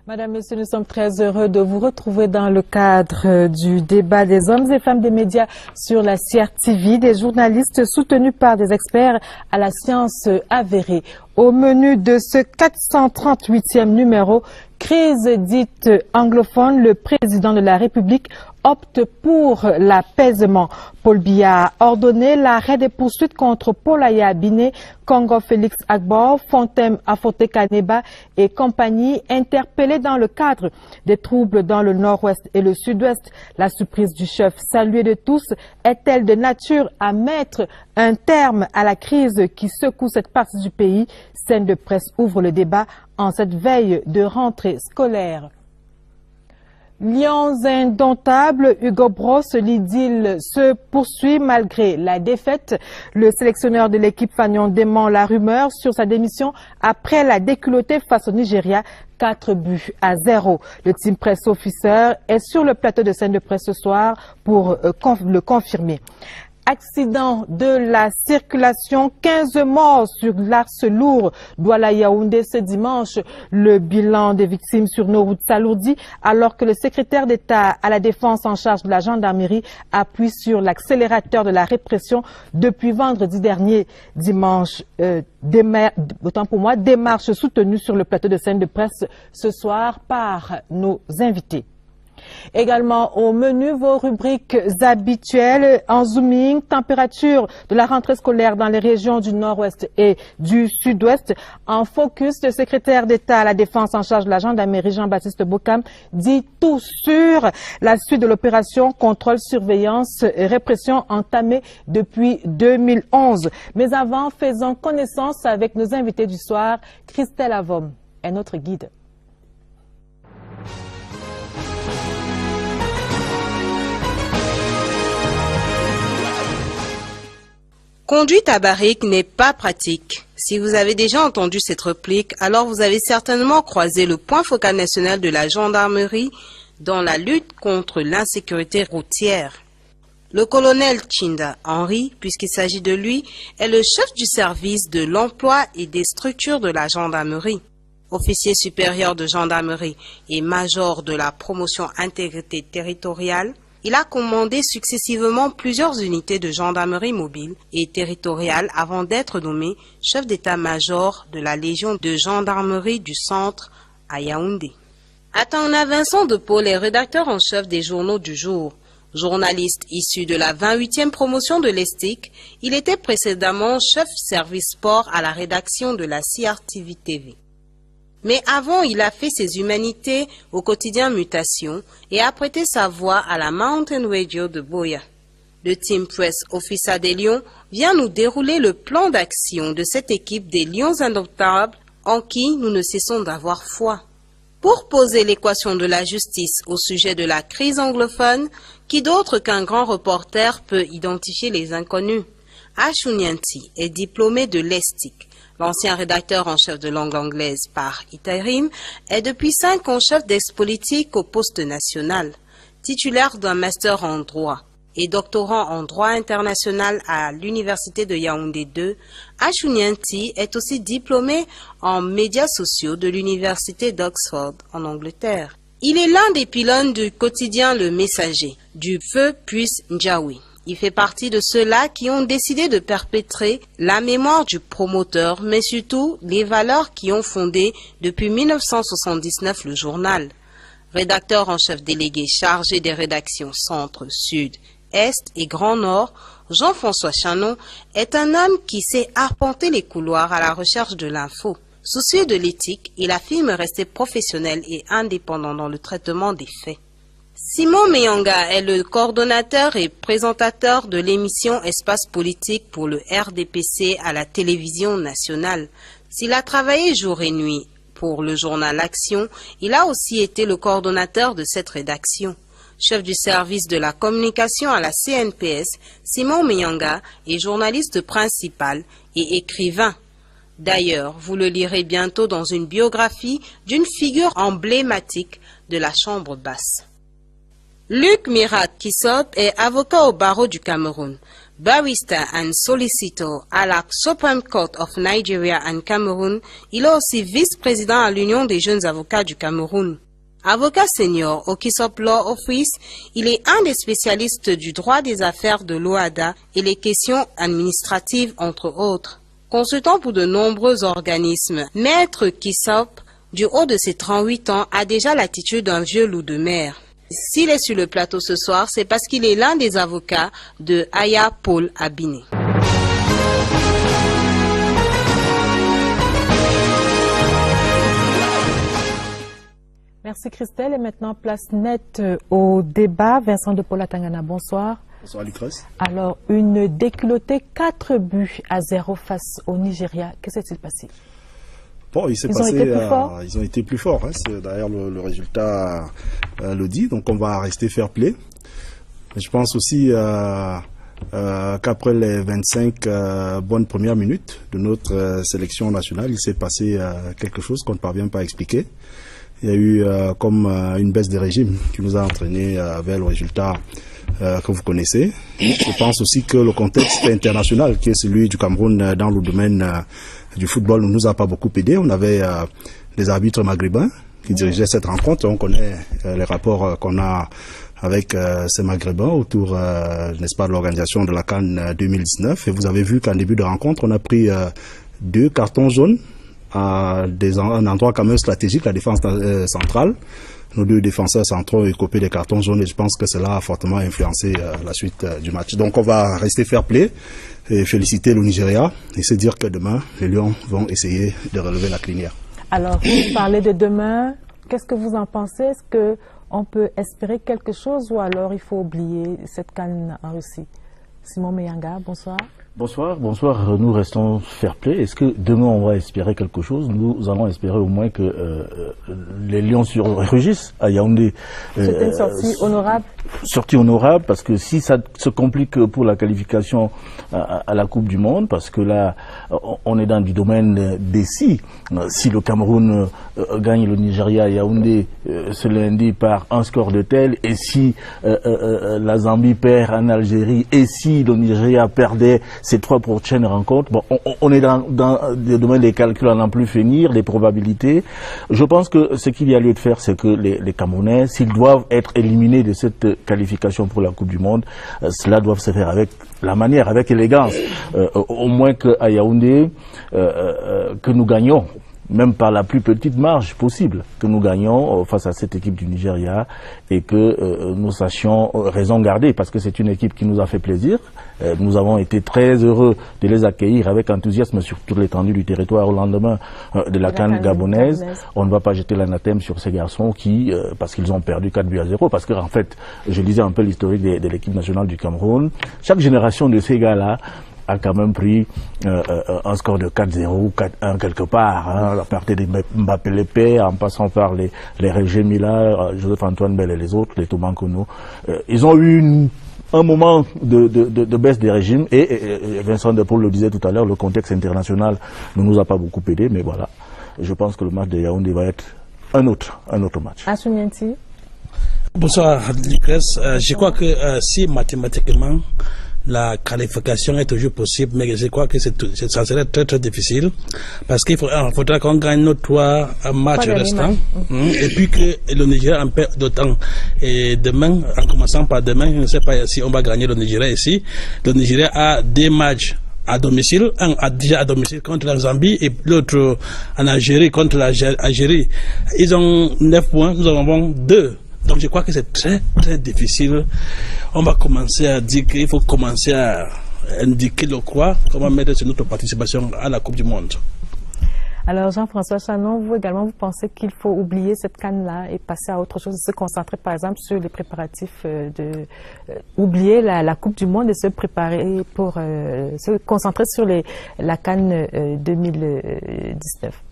Madame, Monsieur, nous sommes très heureux de vous retrouver dans le cadre du débat des hommes et femmes des médias sur la CRTV, des journalistes soutenus par des experts à la science avérée. Au menu de ce 438e numéro, crise dite anglophone, le président de la République opte pour l'apaisement. Paul Biya a ordonné l'arrêt des poursuites contre Paulaya Biné, Congo Félix Agbor, Fontem Afote Kaneba et compagnie interpellés dans le cadre des troubles dans le nord-ouest et le sud-ouest. La surprise du chef salué de tous est-elle de nature à mettre un terme à la crise qui secoue cette partie du pays? Scène de presse ouvre le débat en cette veille de rentrée scolaire. Lions indomptables, Hugo Bross, l'idylle se poursuit malgré la défaite. Le sélectionneur de l'équipe Fagnon dément la rumeur sur sa démission après la déculottée face au Nigeria, 4-0. Le team presse officer est sur le plateau de scène de presse ce soir pour le confirmer. Accident de la circulation, 15 morts sur l'axe lourd Douala-Yaoundé ce dimanche. Le bilan des victimes sur nos routes s'alourdit alors que le secrétaire d'État à la défense en charge de la gendarmerie appuie sur l'accélérateur de la répression depuis vendredi dernier. Dimanche, démarche soutenue sur le plateau de scène de presse ce soir par nos invités. Également au menu, vos rubriques habituelles en zooming, température de la rentrée scolaire dans les régions du nord-ouest et du sud-ouest. En focus, le secrétaire d'État à la défense en charge de la gendarmerie, Jean-Baptiste Bokam, dit tout sur la suite de l'opération contrôle, surveillance et répression entamée depuis 2011. Mais avant, faisons connaissance avec nos invités du soir. Christelle Avom est notre guide. Conduite à barrique n'est pas pratique. Si vous avez déjà entendu cette réplique, alors vous avez certainement croisé le point focal national de la gendarmerie dans la lutte contre l'insécurité routière. Le colonel Chinda Henry, puisqu'il s'agit de lui, est le chef du service de l'emploi et des structures de la gendarmerie. Officier supérieur de gendarmerie et major de la promotion intégrité territoriale, il a commandé successivement plusieurs unités de gendarmerie mobile et territoriale avant d'être nommé chef d'état-major de la Légion de gendarmerie du centre à Yaoundé. Atana Vincent de Paul est rédacteur en chef des journaux du jour. Journaliste issu de la 28e promotion de l'ESTIC, il était précédemment chef service sport à la rédaction de la CRTV TV. Mais avant, il a fait ses humanités au quotidien Mutation et a prêté sa voix à la Mountain Radio de Boya. Le Team Press Officer des Lions vient nous dérouler le plan d'action de cette équipe des Lions indomptables en qui nous ne cessons d'avoir foi. Pour poser l'équation de la justice au sujet de la crise anglophone, qui d'autre qu'un grand reporter peut identifier les inconnus? Ashunyanti est diplômé de l'ESTIC. L'ancien rédacteur en chef de langue anglaise par intérim est depuis 5 ans chef d'ex-politique au poste national. Titulaire d'un master en droit et doctorant en droit international à l'université de Yaoundé 2, Ashunyanti est aussi diplômé en médias sociaux de l'université d'Oxford en Angleterre. Il est l'un des pylônes du quotidien Le Messager, du feu Puisse Njawi. Il fait partie de ceux-là qui ont décidé de perpétrer la mémoire du promoteur, mais surtout les valeurs qui ont fondé depuis 1979 le journal. Rédacteur en chef délégué chargé des rédactions Centre, Sud, Est et Grand Nord, Jean-François Chanon est un homme qui sait arpenter les couloirs à la recherche de l'info. Soucieux de l'éthique, il affirme rester professionnel et indépendant dans le traitement des faits. Simon Meyanga est le coordonnateur et présentateur de l'émission Espace Politique pour le RDPC à la télévision nationale. S'il a travaillé jour et nuit pour le journal Action, il a aussi été le coordonnateur de cette rédaction. Chef du service de la communication à la CNPS, Simon Meyanga est journaliste principal et écrivain. D'ailleurs, vous le lirez bientôt dans une biographie d'une figure emblématique de la chambre basse. Luc Mirat Kissop est avocat au barreau du Cameroun. Barrister and solicitor à la Supreme Court of Nigeria and Cameroon, il est aussi vice-président à l'Union des jeunes avocats du Cameroun. Avocat senior au Kisop Law Office, il est un des spécialistes du droit des affaires de l'OHADA et les questions administratives entre autres. Consultant pour de nombreux organismes, Maître Kisop, du haut de ses 38 ans, a déjà l'attitude d'un vieux loup de mer. S'il est sur le plateau ce soir, c'est parce qu'il est l'un des avocats de Aya Paul Abiné. Merci Christelle. Et maintenant, place nette au débat. Vincent de Paula Tangana, bonsoir. Bonsoir Lucrèce. Alors, une déculottée, 4-0 face au Nigeria. Que s'est-il passé? Bon, il s'est passé, ils ont été plus forts. Hein. D'ailleurs, le résultat le dit. Donc, on va rester fair play. Mais je pense aussi qu'après les 25 bonnes premières minutes de notre sélection nationale, il s'est passé quelque chose qu'on ne parvient pas à expliquer. Il y a eu comme une baisse de régime qui nous a entraîné vers le résultat que vous connaissez. Je pense aussi que le contexte international, qui est celui du Cameroun dans le domaine du football, ne nous a pas beaucoup aidé. On avait des arbitres maghrébins qui dirigeaient cette rencontre. On connaît les rapports qu'on a avec ces maghrébins autour, n'est-ce pas, de l'organisation de la CAN 2019. Et vous avez vu qu'en début de rencontre, on a pris 2 cartons jaunes à un endroit quand même stratégique, la défense centrale. Nos 2 défenseurs centraux ont écopé des cartons jaunes et je pense que cela a fortement influencé la suite du match. Donc on va rester fair play et féliciter le Nigeria et se dire que demain, les Lions vont essayer de relever la crinière. Alors, vous parlez de demain, qu'est-ce que vous en pensez? Est-ce qu'on peut espérer quelque chose ou alors il faut oublier cette CAN en Russie? Simon Meyanga, bonsoir. Bonsoir, bonsoir. Nous restons fair play. Est-ce que demain on va espérer quelque chose? Nous allons espérer au moins que les Lions surgissent à Yaoundé. C'est une sortie honorable. Sortie honorable parce que si ça se complique pour la qualification à la Coupe du Monde, parce que là on est dans du domaine des si. Si le Cameroun gagne le Nigeria à Yaoundé ce lundi par un score de tel, et si la Zambie perd en Algérie, et si le Nigeria perdait ces 3 prochaines rencontres, bon, on est dans le domaine des calculs à n'en plus finir, des probabilités. Je pense que ce qu'il y a lieu de faire, c'est que les Camerounais, s'ils doivent être éliminés de cette qualification pour la Coupe du Monde, cela doit se faire avec la manière, avec élégance. Au moins qu'à Yaoundé, que nous gagnons, même par la plus petite marge possible, que nous gagnons face à cette équipe du Nigeria et que nous sachions raison garder, parce que c'est une équipe qui nous a fait plaisir. Nous avons été très heureux de les accueillir avec enthousiasme sur toute l'étendue du territoire au lendemain de la CAN gabonaise. On ne va pas jeter l'anathème sur ces garçons qui, parce qu'ils ont perdu 4-0, parce que en fait, je lisais un peu l'historique de l'équipe nationale du Cameroun. Chaque génération de ces gars-là a quand même pris un score de 4-0, 4-1 quelque part, hein, à partir de Mbappé Lépé, en passant par les Régé Mila, Joseph-Antoine Bell et les autres, les Thomas Kono. Ils ont eu un moment de baisse des régimes et Vincent de Paul le disait tout à l'heure, le contexte international ne nous a pas beaucoup aidé, mais voilà, je pense que le match de Yaoundé va être un autre match. Asunienti. Bonsoir Lucrèce. Je crois que si mathématiquement la qualification est toujours possible, mais je crois que ça serait très très difficile parce qu'il faudra qu'on gagne nos 3 matchs restants et puis que le Nigeria en perd d'autant. Et demain, en commençant par demain, je ne sais pas si on va gagner le Nigeria ici. Le Nigeria a 2 matchs à domicile, un déjà à domicile contre la Zambie et l'autre en Algérie contre l'Algérie. Ils ont 9 points, nous en avons 2. Donc je crois que c'est très très difficile. On va commencer à dire qu'il faut commencer à indiquer le quoi, comment mettre sur notre participation à la Coupe du Monde. Alors Jean-François Chanon, vous également, vous pensez qu'il faut oublier cette CAN-là et passer à autre chose, se concentrer par exemple sur les préparatifs, oublier la Coupe du Monde et se préparer pour se concentrer sur la CAN 2019?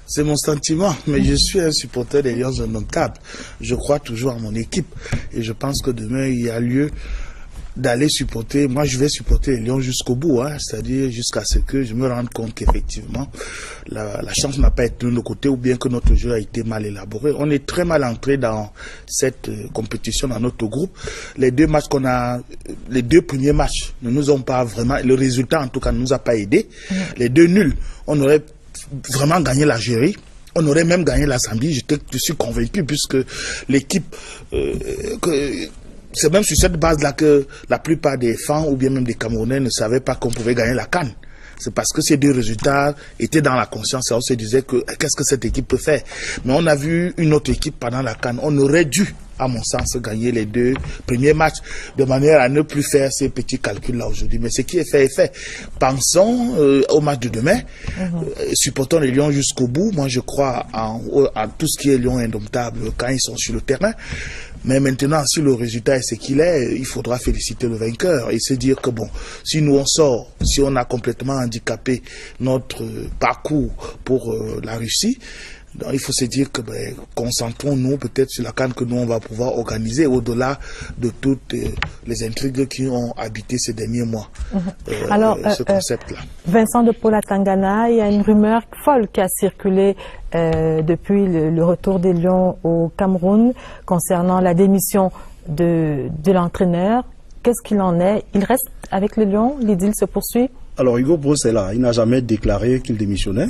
C'est mon sentiment, mais je suis un supporter des Lions indomptables. Je crois toujours à mon équipe et je pense que demain il y a lieu d'aller supporter, moi je vais supporter les Lions jusqu'au bout, hein, c'est-à-dire jusqu'à ce que je me rende compte qu'effectivement la chance n'a pas été de notre côté ou bien que notre jeu a été mal élaboré. On est très mal entré dans cette compétition dans notre groupe. Les deux matchs qu'on a, les deux premiers matchs ne nous ont pas vraiment, le résultat en tout cas ne nous a pas aidé. Les deux nuls, on aurait vraiment gagné l'Algérie. On aurait même gagné la Zambie, je suis convaincu, puisque l'équipe c'est même sur cette base-là que la plupart des fans ou bien même des Camerounais ne savaient pas qu'on pouvait gagner la CAN. C'est parce que ces deux résultats étaient dans la conscience et on se disait que qu'est-ce que cette équipe peut faire. Mais on a vu une autre équipe pendant la CAN. On aurait dû, à mon sens, gagner les deux premiers matchs de manière à ne plus faire ces petits calculs-là aujourd'hui. Mais ce qui est fait est fait. Pensons au match de demain. Supportons les Lions jusqu'au bout. Moi, je crois en tout ce qui est Lions indomptables quand ils sont sur le terrain. Mais maintenant, si le résultat est ce qu'il est, il faudra féliciter le vainqueur et se dire que bon, si nous on sort, si on a complètement handicapé notre parcours pour la Russie, donc il faut se dire que concentrons-nous peut-être sur la CAN que nous on va pouvoir organiser au-delà de toutes les intrigues qui ont habité ces derniers mois. Alors, ce concept-là. Vincent de Paula Tangana, il y a une rumeur folle qui a circulé depuis le retour des Lions au Cameroun concernant la démission de l'entraîneur. Qu'est-ce qu'il en est? Il reste avec les Lions? L'idylle se poursuit? Alors Hugo Broos est là, il n'a jamais déclaré qu'il démissionnait.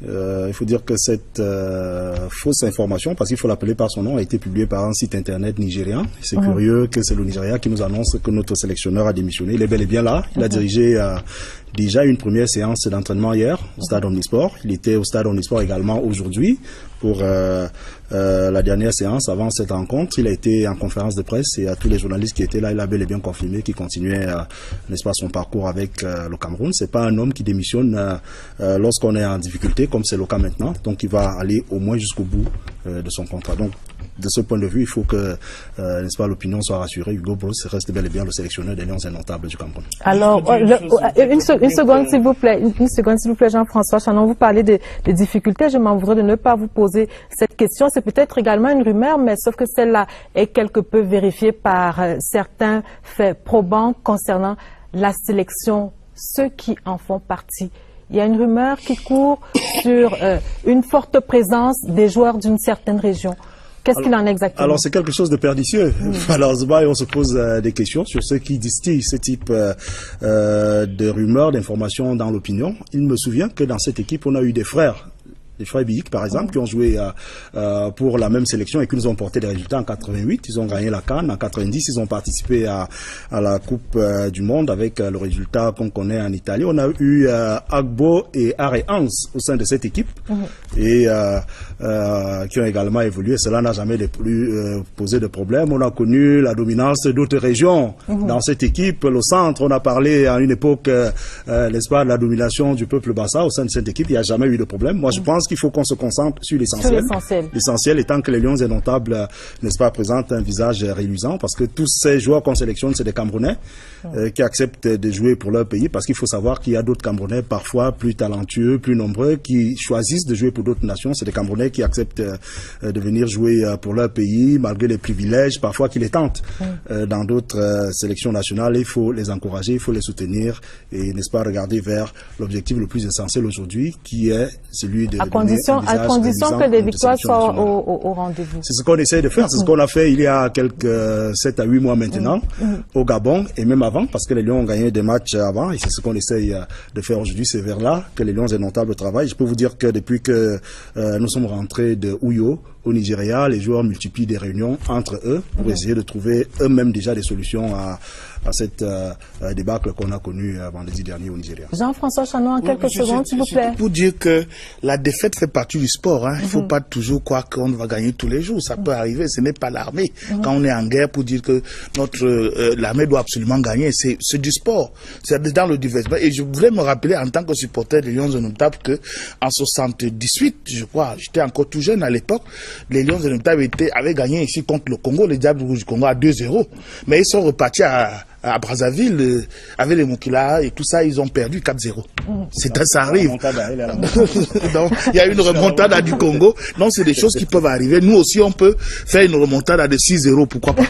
Il faut dire que cette fausse information, parce qu'il faut l'appeler par son nom, a été publiée par un site internet nigérien. C'est curieux que c'est le Nigeria qui nous annonce que notre sélectionneur a démissionné. Il est bel et bien là, il a dirigé déjà une première séance d'entraînement hier au stade Omnisport. Il était au stade Omnisport également aujourd'hui pour la dernière séance avant cette rencontre. Il a été en conférence de presse et à tous les journalistes qui étaient là, il a bel et bien confirmé qu'il continuait n'est-ce pas, son parcours avec le Cameroun. C'est pas un homme qui démissionne lorsqu'on est en difficulté, comme c'est le cas maintenant. Donc il va aller au moins jusqu'au bout de son contrat. Donc de ce point de vue, il faut que n'est-ce pas, l'opinion soit rassurée. Hugo Broos reste bel et bien le sélectionneur des Lions indomptables du Cameroun. Alors, une seconde s'il vous plaît, Jean-François Chanon, vous parlez des difficultés. Je m'en voudrais de ne pas vous poser cette question. C'est peut-être également une rumeur, mais sauf que celle-là est quelque peu vérifiée par certains faits probants concernant la sélection, ceux qui en font partie. Il y a une rumeur qui court sur une forte présence des joueurs d'une certaine région. Qu'est-ce qu'il en est exactement? Alors, c'est quelque chose de pernicieux. Malheureusement, on se pose des questions sur ce qui distille ce type de rumeurs, d'informations dans l'opinion. Il me souvient que dans cette équipe, on a eu des frères Biik, par exemple, qui ont joué pour la même sélection et qui nous ont porté des résultats en 88. Ils ont gagné la CAN. En 90, ils ont participé à la Coupe du Monde avec le résultat qu'on connaît en Italie. On a eu Agbo et Are Hans au sein de cette équipe et qui ont également évolué. Cela n'a jamais plus posé de problème. On a connu la dominance d'autres régions dans cette équipe. Le centre, on a parlé à une époque, n'est-ce pas, de la domination du peuple Bassa au sein de cette équipe. Il n'y a jamais eu de problème. Moi, je pense qu'il faut qu'on se concentre sur l'essentiel. L'essentiel étant que les Lions indomptables, n'est-ce pas, présentent un visage reluisant, parce que tous ces joueurs qu'on sélectionne, c'est des Camerounais qui acceptent de jouer pour leur pays, parce qu'il faut savoir qu'il y a d'autres Camerounais parfois plus talentueux, plus nombreux, qui choisissent de jouer pour d'autres nations. C'est des Camerounais qui acceptent de venir jouer pour leur pays, malgré les privilèges parfois qui les tentent dans d'autres sélections nationales. Il faut les encourager, il faut les soutenir et, n'est-ce pas, regarder vers l'objectif le plus essentiel aujourd'hui, qui est celui de à condition que des victoires soient au rendez-vous. C'est ce qu'on essaie de faire, c'est ce qu'on a fait il y a quelques 7 à 8 mois maintenant au Gabon et même avant, parce que les Lions ont gagné des matchs avant et c'est ce qu'on essaye de faire aujourd'hui. C'est vers là que les Lions indomptables travaillent. Je peux vous dire que depuis que nous sommes rentrés de Uyo au Nigeria, les joueurs multiplient des réunions entre eux pour essayer de trouver eux-mêmes déjà des solutions à cette débâcle qu'on a connu vendredi dernier au Nigeria. Jean-François Chanon, en quelques secondes, s'il vous plaît. Pour dire que la défaite fait partie du sport. Il ne faut pas toujours croire qu'on va gagner tous les jours. Ça peut arriver. Ce n'est pas l'armée. Quand on est en guerre, pour dire que l'armée doit absolument gagner, c'est du sport. C'est dans le divertissement. Et je voudrais me rappeler en tant que supporter des Lions indomptables que en 78, je crois, j'étais encore tout jeune à l'époque, les Lions indomptables avaient gagné ici contre le Congo, les Diables Rouges du Congo à 2-0. Mais ils sont repartis à à Brazzaville, avec les Moukila et tout ça, ils ont perdu 4-0. Ça arrive. Donc, il y a une remontada du Congo. Donc, c'est des choses qui peuvent arriver. Nous aussi, on peut faire une remontada de 6-0, pourquoi pas.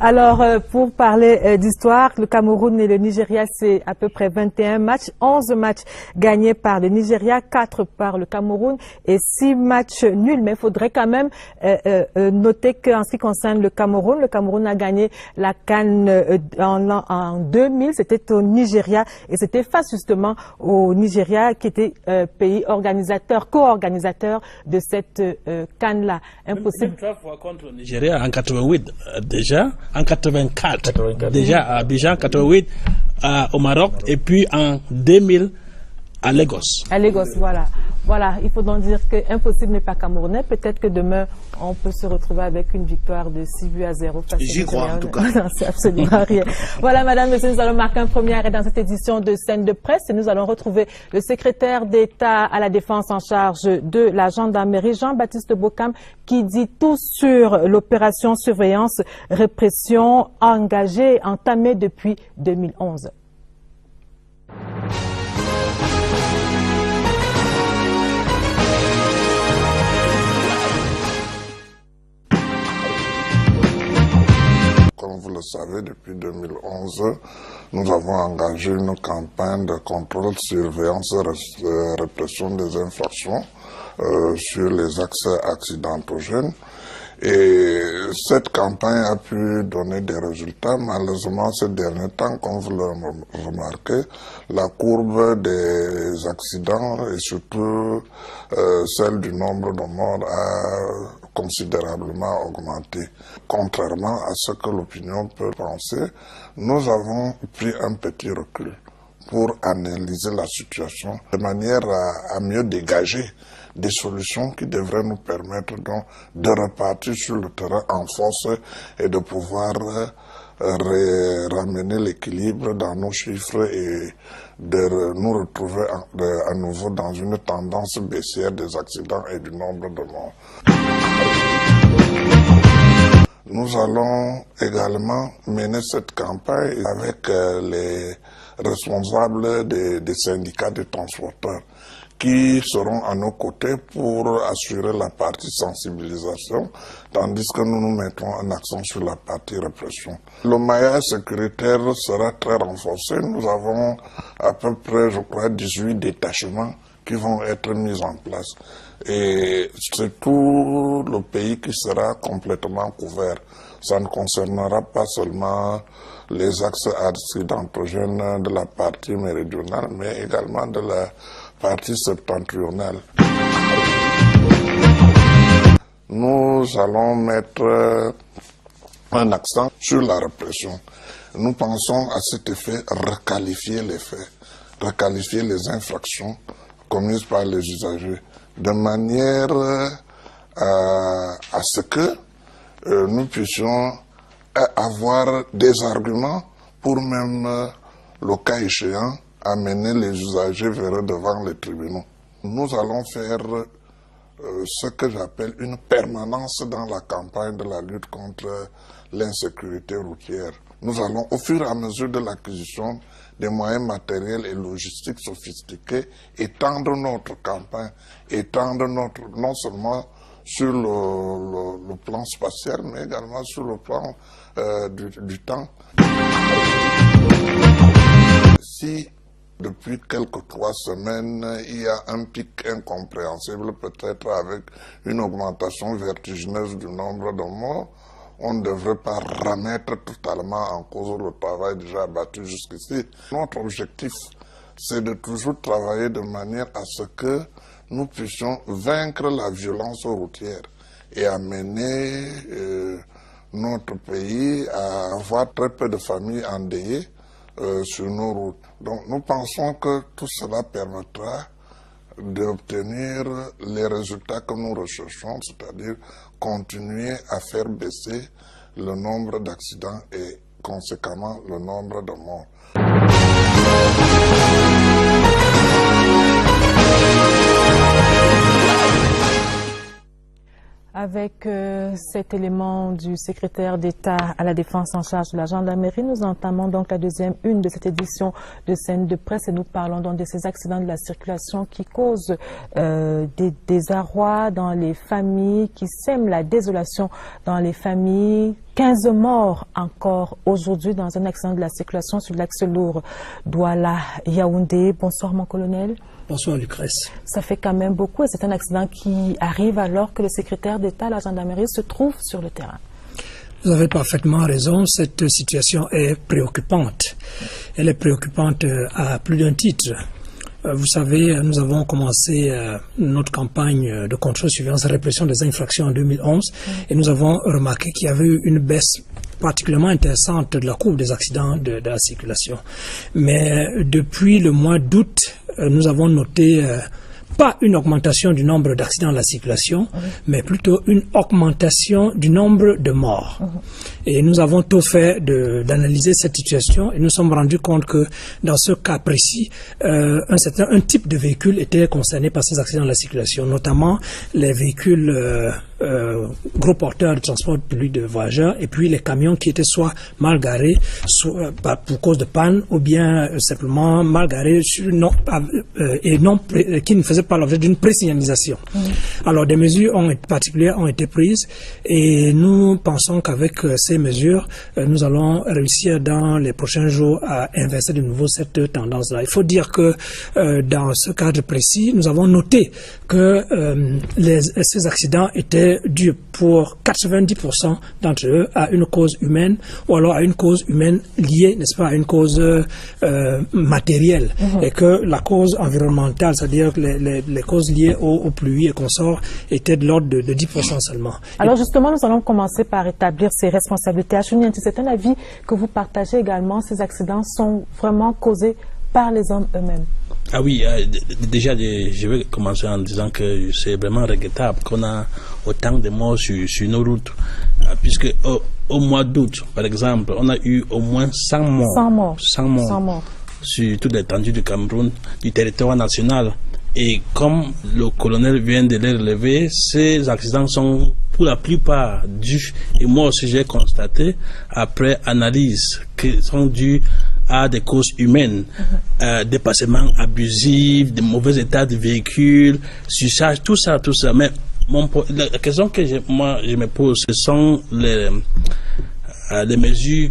Alors, pour parler d'histoire, le Cameroun et le Nigeria, c'est à peu près 21 matchs, 11 matchs gagnés par le Nigeria, 4 par le Cameroun et 6 matchs nuls. Mais il faudrait quand même noter qu'en ce qui concerne le Cameroun a gagné la CAN en 2000, c'était au Nigeria et c'était face justement au Nigeria qui était pays organisateur, co-organisateur de cette CAN-là. Impossible. Même 3 fois contre le Nigeria en 88 déjà, en 84 déjà à Abidjan, 88 au Maroc et puis en 2000 à Lagos. À Lagos, voilà. Voilà, il faut donc dire que impossible n'est pas camerounais. Peut-être que demain, on peut se retrouver avec une victoire de 6-0. J'y crois en tout cas. Non, c'est absolument rien. Voilà, madame, monsieur, nous allons marquer un premier arrêt dans cette édition de Scène de presse et nous allons retrouver le secrétaire d'État à la Défense en charge de la gendarmerie, Jean-Baptiste Bokam, qui dit tout sur l'opération surveillance répression entamée depuis 2011. Comme vous le savez, depuis 2011, nous avons engagé une campagne de contrôle, surveillance et répression des infractions sur les axes accidentogènes. Et cette campagne a pu donner des résultats. Malheureusement, ces derniers temps, comme vous le remarquez, la courbe des accidents et surtout celle du nombre de morts a considérablement augmenté. Contrairement à ce que l'opinion peut penser, nous avons pris un petit recul pour analyser la situation de manière à mieux dégager des solutions qui devraient nous permettre donc de repartir sur le terrain en force et de pouvoir ramener l'équilibre dans nos chiffres et de nous retrouver à nouveau dans une tendance baissière des accidents et du nombre de morts. Nous allons également mener cette campagne avec les responsables des syndicats de transporteurs qui seront à nos côtés pour assurer la partie sensibilisation, tandis que nous nous mettons un accent sur la partie répression. Le maillage sécuritaire sera très renforcé. Nous avons à peu près, je crois, 18 détachements qui vont être mis en place. Et c'est tout le pays qui sera complètement couvert. Ça ne concernera pas seulement les axes accidentogènes de la partie méridionale, mais également de la partie septentrionale. Nous allons mettre un accent sur la répression. Nous pensons à cet effet requalifier les faits, requalifier les infractions commises par les usagers, de manière à ce que nous puissions avoir des arguments pour même, le cas échéant, amener les usagers vers devant les tribunaux. Nous allons faire ce que j'appelle une permanence dans la campagne de la lutte contre l'insécurité routière. Nous allons, au fur et à mesure de l'acquisition des moyens matériels et logistiques sophistiqués, étendre notre campagne, étendre non seulement sur le plan spatial, mais également sur le plan du temps. Si depuis quelques 3 semaines, il y a un pic incompréhensible, peut-être avec une augmentation vertigineuse du nombre de morts, on ne devrait pas remettre totalement en cause le travail déjà abattu jusqu'ici. Notre objectif, c'est de toujours travailler de manière à ce que nous puissions vaincre la violence routière et amener notre pays à avoir très peu de familles endeuillées sur nos routes. Donc nous pensons que tout cela permettra d'obtenir les résultats que nous recherchons, c'est-à-dire continuer à faire baisser le nombre d'accidents et conséquemment le nombre de morts. Avec cet élément du secrétaire d'État à la Défense en charge de la gendarmerie, nous entamons donc la deuxième une de cette édition de Scène de presse et nous parlons donc de ces accidents de la circulation qui causent des désarrois dans les familles, qui sèment la désolation dans les familles. 15 morts encore aujourd'hui dans un accident de la circulation sur l'axe lourd Douala-Yaoundé. Bonsoir mon colonel. Bonsoir Lucrèce. Ça fait quand même beaucoup et c'est un accident qui arrive alors que le secrétaire d'État à la gendarmerie se trouve sur le terrain. Vous avez parfaitement raison, cette situation est préoccupante. Elle est préoccupante à plus d'un titre. Vous savez, nous avons commencé notre campagne de contrôle, surveillance et répression des infractions en 2011 et nous avons remarqué qu'il y avait eu une baisse particulièrement intéressante de la courbe des accidents de la circulation. Mais depuis le mois d'août, nous avons noté pas une augmentation du nombre d'accidents de la circulation, mais plutôt une augmentation du nombre de morts. Et nous avons tout fait d'analyser cette situation et nous sommes rendus compte que dans ce cas précis, un type de véhicule était concerné par ces accidents de la circulation, notamment les véhicules gros porteurs de transport public de voyageurs et puis les camions qui étaient soit mal garés soit pour cause de panne ou bien simplement mal garés qui ne faisaient pas l'objet d'une présignalisation. Alors des mesures particulières ont été prises et nous pensons qu'avec ces mesures, nous allons réussir dans les prochains jours à inverser de nouveau cette tendance-là. Il faut dire que dans ce cadre précis, nous avons noté que ces accidents étaient dus pour 90% d'entre eux à une cause humaine ou alors à une cause humaine liée, n'est-ce pas, à une cause matérielle et que la cause environnementale, c'est-à-dire les causes liées aux pluies et consorts étaient de l'ordre de 10% seulement. Alors justement, nous allons commencer par établir ces responsabilités. Achunianti, c'est un avis que vous partagez également, ces accidents sont vraiment causés par les hommes eux-mêmes. Ah oui, déjà, je vais commencer en disant que c'est vraiment regrettable qu'on a autant de morts sur nos routes. Puisque au mois d'août, par exemple, on a eu au moins 100 morts. 100 morts. Sur toute l'étendue du Cameroun, du territoire national. Et comme le colonel vient de les relever, ces accidents sont pour la plupart dus, et moi aussi j'ai constaté, après analyse, qu'ils sont dus à des causes humaines, dépassement abusif, de mauvais état de véhicule, surcharge, tout ça. Mais la question que je me pose, ce sont les mesures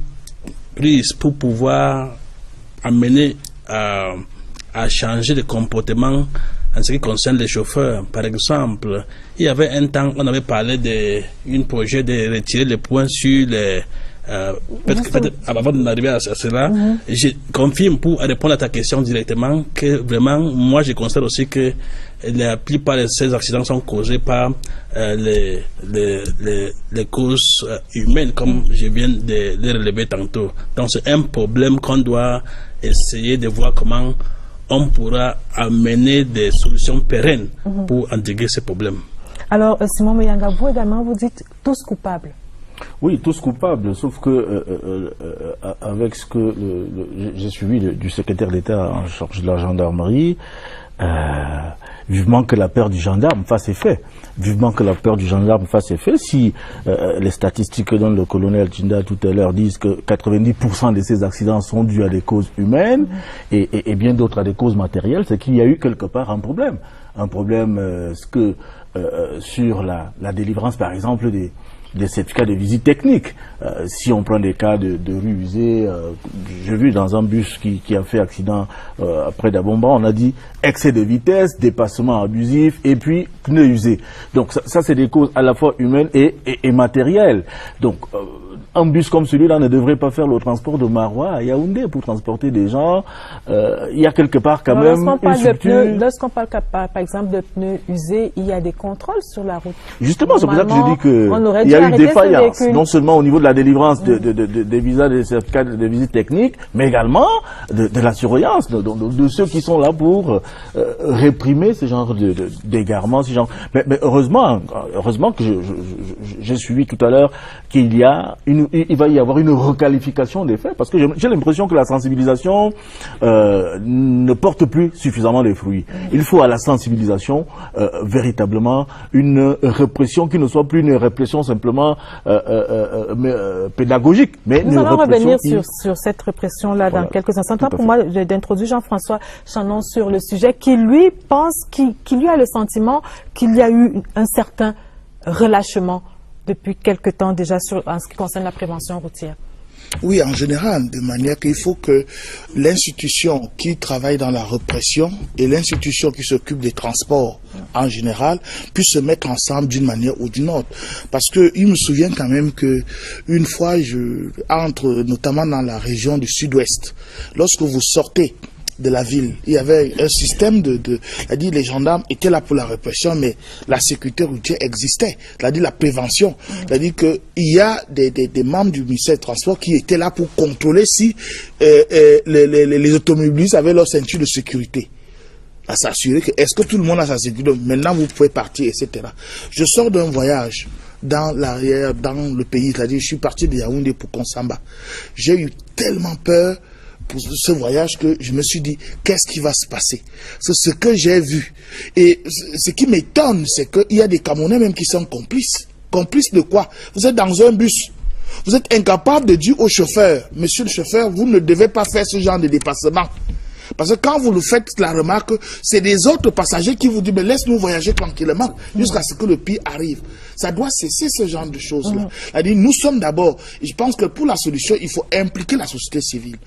prises pour pouvoir amener à changer de comportement en ce qui concerne les chauffeurs. Par exemple, il y avait un temps, on avait parlé d'un projet de retirer les points sur les... peut-être avant d'arriver à cela, je confirme pour répondre à ta question directement que vraiment, moi je constate aussi que la plupart de ces accidents sont causés par les causes humaines, comme je viens de les relever tantôt. Donc c'est un problème qu'on doit essayer de voir comment on pourra amener des solutions pérennes pour endiguer ces problèmes. Alors, Simon Moyanga, vous également, vous dites tous coupables. Oui, tous coupables, sauf que avec ce que j'ai suivi du secrétaire d'État en charge de la gendarmerie, vivement que la peur du gendarme fasse effet. Vivement que la peur du gendarme fasse effet. Si les statistiques que donne le colonel Tinda tout à l'heure disent que 90% de ces accidents sont dus à des causes humaines et bien d'autres à des causes matérielles, c'est qu'il y a eu quelque part un problème. Un problème sur la délivrance, par exemple, des certificats de visite technique. Si on prend des cas de rue usée, j'ai vu dans un bus qui a fait accident près d'Abomba, on a dit excès de vitesse, dépassement abusif et puis pneus usés. Donc ça c'est des causes à la fois humaines et matérielles. Donc un bus comme celui-là ne devrait pas faire le transport de Maroua à Yaoundé pour transporter des gens. Il y a quelque part quand même une structure... Lorsqu'on parle par exemple de pneus usés, il y a des contrôles sur la route. Justement, c'est pour ça que je dis qu'il y a eu défaillance, non seulement au niveau de la délivrance des visas, des certificats de visite technique, mais également de la surveillance, de ceux qui sont là pour réprimer ce genre d'égarements. Mais heureusement que j'ai suivi tout à l'heure qu'il y a une il va y avoir une requalification des faits, parce que j'ai l'impression que la sensibilisation ne porte plus suffisamment de fruits. Il faut à la sensibilisation véritablement une répression qui ne soit plus une répression simplement pédagogique, mais nous allons revenir sur cette répression-là dans quelques instants. Pour moi, d'introduire Jean-François Chanon sur le sujet, qui lui pense, qui lui a le sentiment qu'il y a eu un certain relâchement depuis quelque temps déjà en ce qui concerne la prévention routière. Oui, en général, de manière qu'il faut que l'institution qui travaille dans la répression et l'institution qui s'occupe des transports en général puissent se mettre ensemble d'une manière ou d'une autre. Parce que il me souvient quand même que une fois, entre notamment dans la région du sud-ouest, lorsque vous sortez de la ville, il y avait un système c'est-à-dire les gendarmes étaient là pour la répression, mais la sécurité routière existait, c'est-à-dire la prévention, c'est-à-dire qu'il y a des membres du ministère des Transports qui étaient là pour contrôler si les automobilistes avaient leur ceinture de sécurité, à s'assurer que est-ce que tout le monde a sa sécurité, maintenant vous pouvez partir, etc. Je sors d'un voyage dans le pays, c'est-à-dire je suis parti de Yaoundé pour Konsamba. J'ai eu tellement peur pour ce voyage que je me suis dit, qu'est-ce qui va se passer? C'est ce que j'ai vu. Et ce qui m'étonne, c'est qu'il y a des Camerounais même qui sont complices. Complices de quoi? Vous êtes dans un bus. Vous êtes incapable de dire au chauffeur, monsieur le chauffeur, vous ne devez pas faire ce genre de dépassement. Parce que quand vous le faites la remarque, c'est des autres passagers qui vous disent, mais laisse-nous voyager tranquillement jusqu'à ce que le pire arrive. Ça doit cesser ce genre de choses-là. C'est-à-dire, nous sommes d'abord, je pense que pour la solution, il faut impliquer la société civile.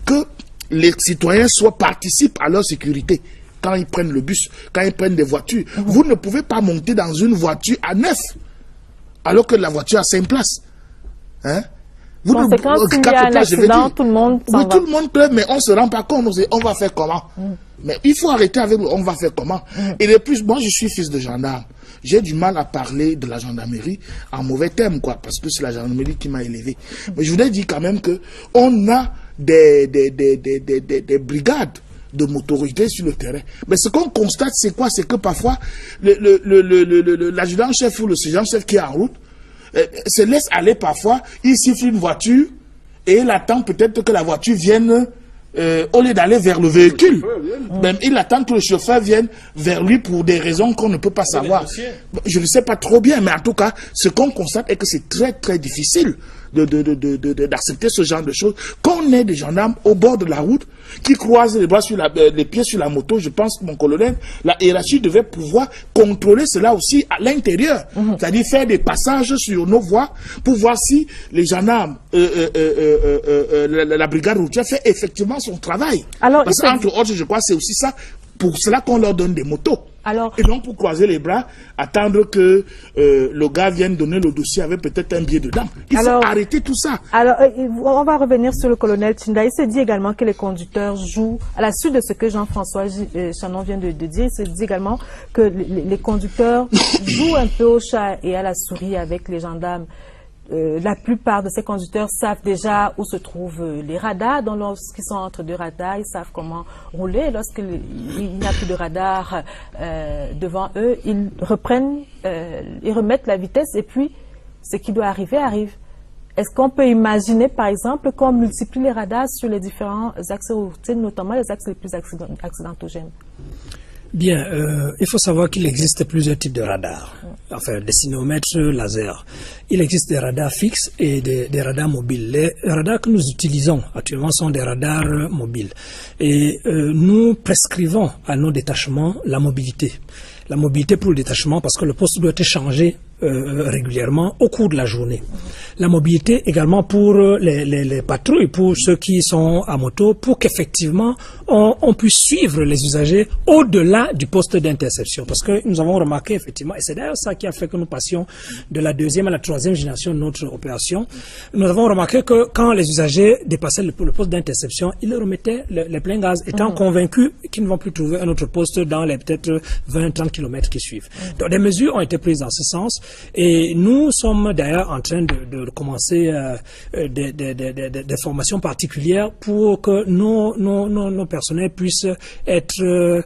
Que les citoyens participent à leur sécurité. Quand ils prennent le bus, quand ils prennent des voitures. Vous ne pouvez pas monter dans une voiture à 9, alors que la voiture a 5 places. Hein? Conséquence, s'il y a un accident, tout le monde s'en va. Oui, tout le monde pleure, mais on ne se rend pas compte. On va faire comment? Mais il faut arrêter avec on va faire comment? Et de plus, moi je suis fils de gendarme. J'ai du mal à parler de la gendarmerie en mauvais termes, quoi, parce que c'est la gendarmerie qui m'a élevé. Mais je voudrais dire quand même que on a des brigades de motorité sur le terrain. Mais ce qu'on constate, c'est quoi? C'est que parfois, l'adjudant-chef ou le sergent-chef qui est en route se laisse aller parfois, il siffle une voiture et il attend peut-être que la voiture vienne au lieu d'aller vers le véhicule. Même il attend que le chauffeur vienne vers lui pour des raisons qu'on ne peut pas savoir. Je ne sais pas trop bien, mais en tout cas, ce qu'on constate est que c'est très très difficile d'accepter ce genre de choses. Quand on est des gendarmes au bord de la route qui croisent les bras les pieds sur la moto, je pense que mon colonel, la hiérarchie devait pouvoir contrôler cela aussi à l'intérieur. C'est-à-dire faire des passages sur nos voies pour voir si les gendarmes, la brigade routière fait effectivement son travail. Alors, parce qu'entre autres, je crois que c'est aussi ça, pour cela qu'on leur donne des motos. Et non pour croiser les bras, attendre que le gars vienne donner le dossier avec peut-être un billet dedans. Il faut arrêter tout ça. Alors, on va revenir sur le colonel Tchinda. Il se dit également que les conducteurs jouent, à la suite de ce que Jean-François Chanon vient de dire, il se dit également que les conducteurs jouent un peu au chat et à la souris avec les gendarmes. La plupart de ces conducteurs savent déjà où se trouvent les radars. Donc lorsqu'ils sont entre deux radars, ils savent comment rouler. Lorsqu'il n'y a plus de radar devant eux, ils remettent la vitesse et puis ce qui doit arriver arrive. Est-ce qu'on peut imaginer, par exemple, qu'on multiplie les radars sur les différents axes routiers, notamment les axes les plus accidentogènes? Bien, il faut savoir qu'il existe plusieurs types de radars, enfin des cinéomètres laser. Il existe des radars fixes et des radars mobiles. Les radars que nous utilisons actuellement sont des radars mobiles. Et nous prescrivons à nos détachements la mobilité. La mobilité pour le détachement parce que le poste doit être changé régulièrement au cours de la journée. La mobilité également pour les patrouilles, pour ceux qui sont à moto, pour qu'effectivement on puisse suivre les usagers au-delà du poste d'interception. Parce que nous avons remarqué effectivement, et c'est d'ailleurs ça qui a fait que nous passions de la 2e à la 3e génération de notre opération, nous avons remarqué que quand les usagers dépassaient le poste d'interception, ils remettaient les pleins gaz, étant convaincus qu'ils ne vont plus trouver un autre poste dans les peut-être 20-30 km qui suivent. Donc des mesures ont été prises dans ce sens. Et nous sommes d'ailleurs en train de commencer des formations particulières pour que nos personnels puissent être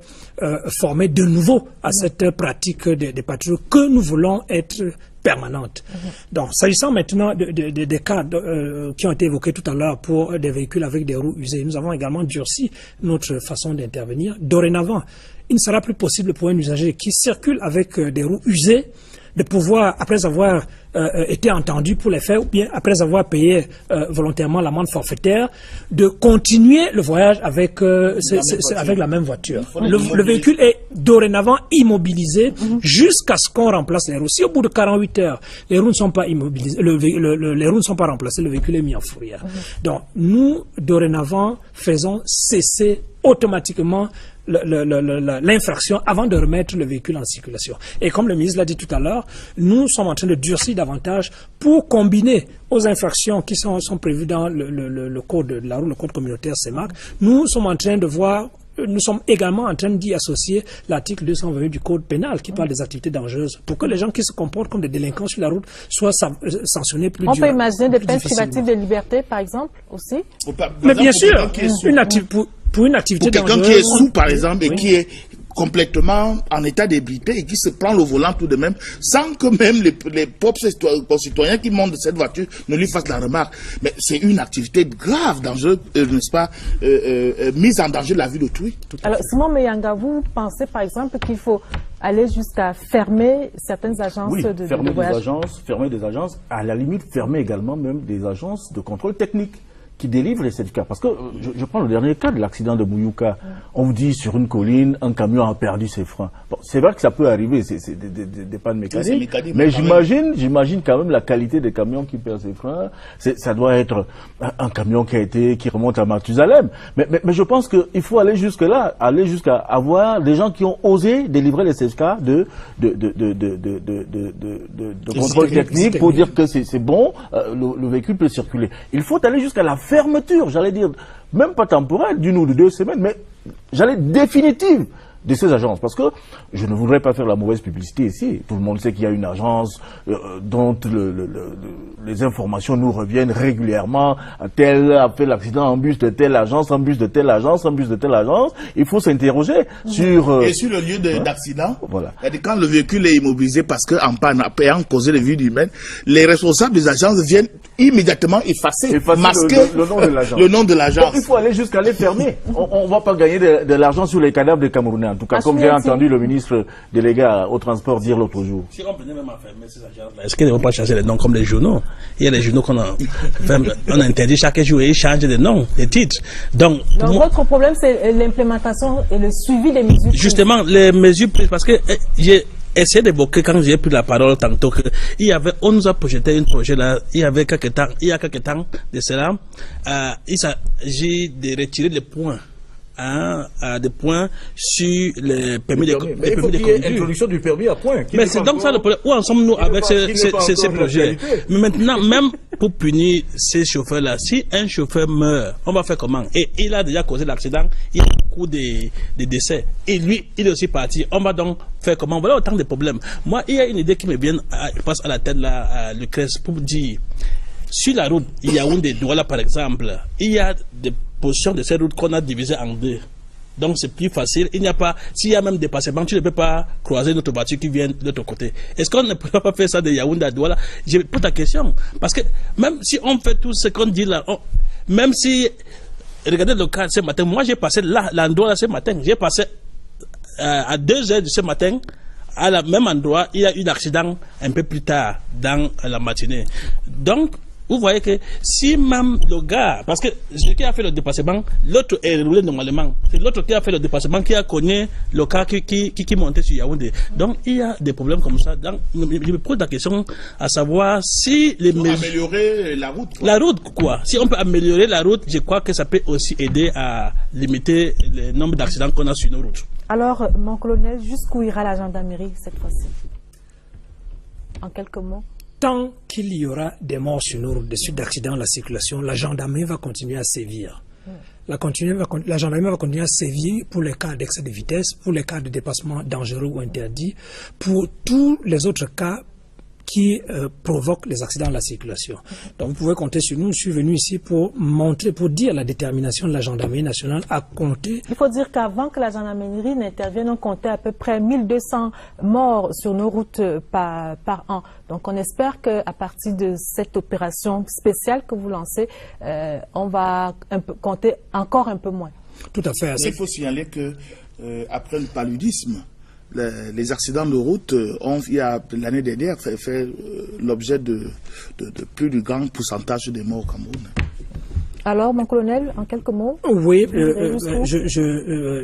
formés de nouveau à cette pratique des patrouilles que nous voulons être permanente. Donc, s'agissant maintenant des cas qui ont été évoqués tout à l'heure pour des véhicules avec des roues usées, nous avons également durci notre façon d'intervenir. Dorénavant, il ne sera plus possible pour un usager qui circule avec des roues usées de pouvoir, après avoir été entendu pour les faits, ou bien après avoir payé volontairement l'amende forfaitaire, de continuer le voyage avec la même voiture. Le véhicule est dorénavant immobilisé jusqu'à ce qu'on remplace les roues. Si au bout de 48 heures, les roues ne sont pas immobilisées, les roues ne sont pas remplacées, le véhicule est mis en fourrière. Donc, nous, dorénavant, faisons cesser automatiquement l'infraction avant de remettre le véhicule en circulation. Et comme le ministre l'a dit tout à l'heure, nous sommes en train de durcir davantage pour combiner aux infractions qui sont prévues dans le code de la route, le code communautaire CEMAC. Nous sommes en train de voir, nous sommes également en train d'y associer l'article 228 du code pénal qui parle des activités dangereuses pour que les gens qui se comportent comme des délinquants sur la route soient sanctionnés plus durement. On peut imaginer des peines privatives de liberté, par exemple, aussi? Mais bien sûr, pour une activité pour quelqu'un qui est sous, par exemple, et qui est complètement en état d'ébriété et qui se prend le volant tout de même, sans que même les propres concitoyens qui montent de cette voiture ne lui fassent la remarque. Mais c'est une activité grave, dangereuse, n'est-ce pas, mise en danger de la vie d'autrui. Alors, Simon Meyanga, vous pensez par exemple qu'il faut aller jusqu'à fermer certaines agences de voyage? Fermer des agences, à la limite fermer également même des agences de contrôle technique qui délivrent les certificats. Parce que je prends le dernier cas de l'accident de Mouyouka. On vous dit sur une colline, un camion a perdu ses freins. Bon, c'est vrai que ça peut arriver, c'est des pannes mécaniques, mais j'imagine quand même la qualité des camions qui perdent ses freins. Ça doit être un camion qui remonte à Mathusalem. Mais je pense qu'il faut aller jusque-là, aller jusqu'à avoir des gens qui ont osé délivrer les certificats de contrôle technique pour dire que c'est bon, le véhicule peut circuler. Il faut aller jusqu'à la fermeture, j'allais dire, même pas temporaire, d'une ou de 2 semaines, mais j'allais définitive de ces agences. Parce que je ne voudrais pas faire la mauvaise publicité ici. Tout le monde sait qu'il y a une agence dont les informations nous reviennent régulièrement. Tel a fait l'accident en bus de telle agence, en bus de telle agence, en bus de telle agence. Il faut s'interroger sur... Et sur le lieu d'accident, voilà. Quand le véhicule est immobilisé parce qu'en panne, ayant causé les vies humaines, les responsables des agences viennent immédiatement effacer masquer le nom de l'agence. Il faut aller jusqu'à les fermer. On ne va pas gagner de l'argent sur les cadavres des Camerounais. En tout cas, comme j'ai entendu le ministre délégué au transport dire l'autre jour. Si on venait même à fermer ces agences-là, est-ce qu'ils ne vont pas changer les noms comme les journaux? Il y a des journaux qu'on a interdit chaque jour et ils changent de noms, des titres. Donc votre problème, c'est l'implémentation et le suivi des mesures prises. Justement, les mesures prises, parce que j'ai essayé d'évoquer quand j'ai pris la parole tantôt on nous a projeté un projet là, il y a quelques temps de cela, il s'agit de retirer les points. Des points sur les permis de conduire. Il faut qu'il y ait introduction du permis à point. Mais c'est donc ça le problème. Où en sommes-nous avec ces projets? Mais maintenant, même pour punir ces chauffeurs-là, si un chauffeur meurt, on va faire comment? Et il a déjà causé l'accident, il y a beaucoup de décès. Et lui, il est aussi parti. On va donc faire comment? Voilà autant de problèmes. Moi, il y a une idée qui me vient, passe à la tête là, Lucrèce, pour dire, sur la route, il y a une des Douala par exemple, il y a des position de cette route qu'on a divisée en 2. Donc c'est plus facile. Il n'y a pas, s'il y a même des passements, tu ne peux pas croiser notre voiture qui vient de l'autre côté. Est-ce qu'on ne peut pas faire ça de Yaoundé à Douala? Je pose ta question. Parce que même si on fait tout ce qu'on dit là, même si, regardez le cas ce matin, moi j'ai passé l'endroit ce matin, j'ai passé à 2 heures de ce matin, à la même endroit, il y a eu un accident un peu plus tard dans la matinée. Donc, vous voyez que si même le gars, parce que celui qui a fait le dépassement, l'autre est roulé normalement. C'est l'autre qui a fait le dépassement qui a cogné le cas qui montait sur Yaoundé. Donc il y a des problèmes comme ça. Donc, je me pose la question à savoir si les mesures... améliorer la route. La route, quoi. Si on peut améliorer la route, je crois que ça peut aussi aider à limiter le nombre d'accidents qu'on a sur nos routes. Alors, mon colonel, jusqu'où ira la gendarmerie cette fois-ci? En quelques mots. Tant qu'il y aura des morts sur nos routes, des suites d'accidents, la circulation, la gendarmerie va continuer à sévir. La gendarmerie va continuer à sévir pour les cas d'excès de vitesse, pour les cas de dépassement dangereux ou interdit, pour tous les autres cas qui provoquent les accidents de la circulation. Donc vous pouvez compter sur nous. Je suis venu ici pour montrer, pour dire la détermination de la gendarmerie nationale à compter. Il faut dire qu'avant que la gendarmerie n'intervienne, on comptait à peu près 1200 morts sur nos routes par an. Donc on espère qu'à partir de cette opération spéciale que vous lancez, on va compter encore un peu moins. Tout à fait. Mais il faut signaler que après le paludisme, les accidents de route ont, l'année dernière, fait l'objet de plus du grand pourcentage des morts au Cameroun. Alors, mon colonel, en quelques mots? Oui,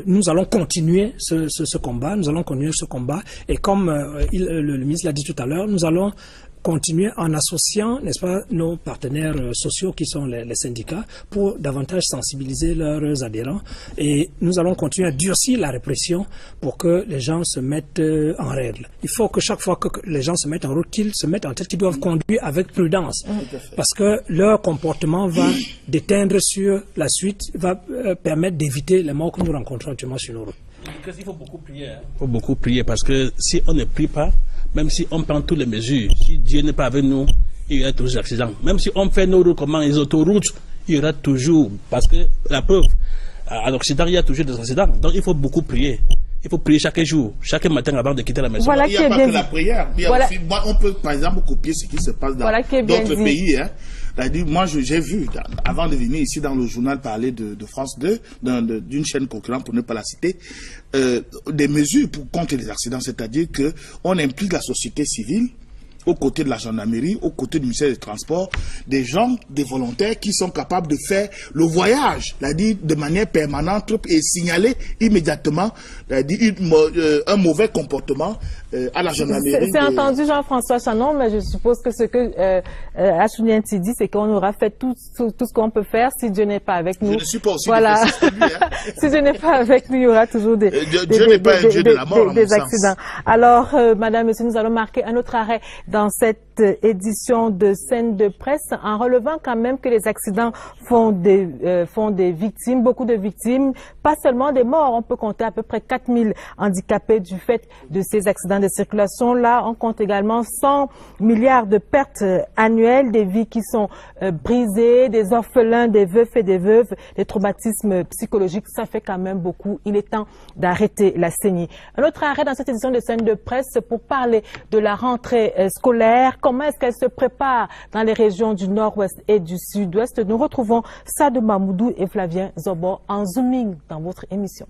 nous allons continuer ce combat. Nous allons continuer ce combat. Et comme le ministre l'a dit tout à l'heure, nous allons continuer en associant, n'est-ce pas, nos partenaires sociaux qui sont les syndicats pour davantage sensibiliser leurs adhérents. Et nous allons continuer à durcir la répression pour que les gens se mettent en règle. Il faut que chaque fois que les gens se mettent en route, qu'ils se mettent en tête qu'ils doivent conduire avec prudence. Parce que leur comportement va déteindre sur la suite, va permettre d'éviter les morts que nous rencontrons actuellement sur nos routes. Il faut beaucoup prier. Il faut beaucoup prier parce que si on ne prie pas, même si on prend toutes les mesures, si Dieu n'est pas avec nous, il y aura toujours des accidents. Même si on fait nos routes comme les autoroutes, il y aura toujours, parce que la preuve, à l'Occident, il y a toujours des accidents. Donc il faut beaucoup prier. Il faut prier chaque jour, chaque matin avant de quitter la maison. Voilà, il n'y a pas que la prière. Il y a aussi, on peut par exemple copier ce qui se passe dans d'autres pays. Hein. Moi, j'ai vu, avant de venir ici dans le journal parler de France 2, d'une chaîne concurrente, pour ne pas la citer, des mesures contre les accidents, c'est-à-dire qu'on implique la société civile, aux côtés de la gendarmerie, aux côtés du ministère des Transports, des gens, des volontaires qui sont capables de faire le voyage, de manière permanente et signaler immédiatement un mauvais comportement à la gendarmerie. C'est entendu Jean-François Chanon, mais je suppose que ce que Achunianti dit, c'est qu'on aura fait tout ce qu'on peut faire si Dieu n'est pas avec nous. Je ne suis pas aussi voilà. que lui, hein. Si Dieu n'est pas avec nous, il y aura toujours des accidents. Alors, madame, monsieur, nous allons marquer un autre arrêt dans cette édition de Scène de presse en relevant quand même que les accidents font des victimes, beaucoup de victimes, pas seulement des morts. On peut compter à peu près 4000 handicapés du fait de ces accidents de circulation. Là, on compte également 100 milliards de pertes annuelles, des vies qui sont brisées, des orphelins, des veufs et des veuves, des traumatismes psychologiques. Ça fait quand même beaucoup. Il est temps d'arrêter la saignée. Un autre arrêt dans cette édition de Scène de presse pour parler de la rentrée scolaire. Comment est-ce qu'elle se prépare dans les régions du nord-ouest et du sud-ouest? Nous retrouvons Sadou Mamoudou et Flavien Zobo en zooming dans votre émission.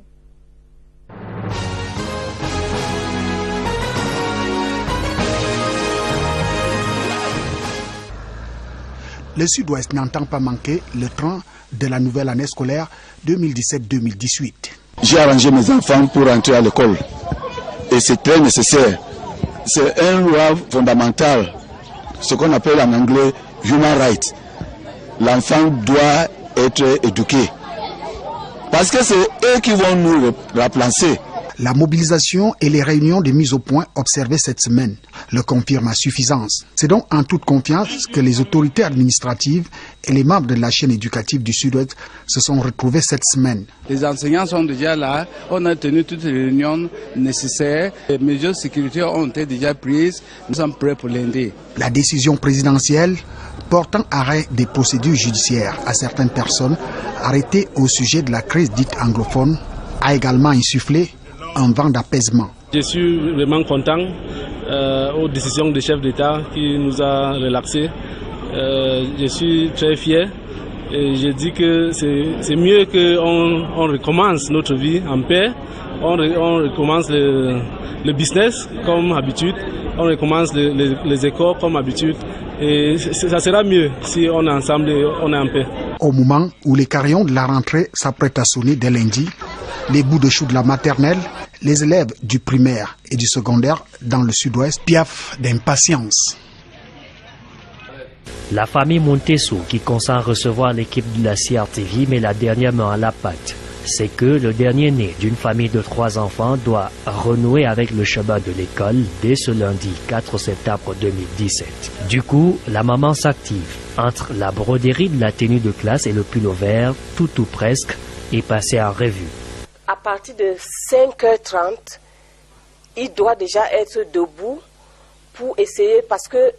Le sud-ouest n'entend pas manquer le train de la nouvelle année scolaire 2017-2018. J'ai arrangé mes enfants pour entrer à l'école et c'est très nécessaire. C'est un droit fondamental, ce qu'on appelle en anglais human rights. L'enfant doit être éduqué parce que c'est eux qui vont nous remplacer. La mobilisation et les réunions de mise au point observées cette semaine le confirment à suffisance. C'est donc en toute confiance que les autorités administratives et les membres de la chaîne éducative du Sud-Ouest se sont retrouvés cette semaine. Les enseignants sont déjà là, on a tenu toutes les réunions nécessaires, les mesures de sécurité ont été déjà prises, nous sommes prêts pour lundi. La décision présidentielle portant arrêt des procédures judiciaires à certaines personnes arrêtées au sujet de la crise dite anglophone a également insufflé un vent d'apaisement. Je suis vraiment content aux décisions du chef d'État qui nous a relaxés. Je suis très fier et je dis que c'est mieux qu'on recommence notre vie en paix, on recommence le business comme habitude, on recommence les écoles comme habitude et ça sera mieux si on est ensemble et on est en paix. Au moment où les carillons de la rentrée s'apprêtent à sonner dès lundi, les bouts de choux de la maternelle, les élèves du primaire et du secondaire dans le sud-ouest piaffent d'impatience. La famille Montessou qui consent recevoir l'équipe de la CRTV met la dernière main à la pâte. C'est que le dernier né d'une famille de 3 enfants doit renouer avec le chemin de l'école dès ce lundi 4 septembre 2017. Du coup, la maman s'active. Entre la broderie de la tenue de classe et le pull vert, tout ou presque est passé en revue. À partir de 5h30, il doit déjà être debout pour essayer, parce que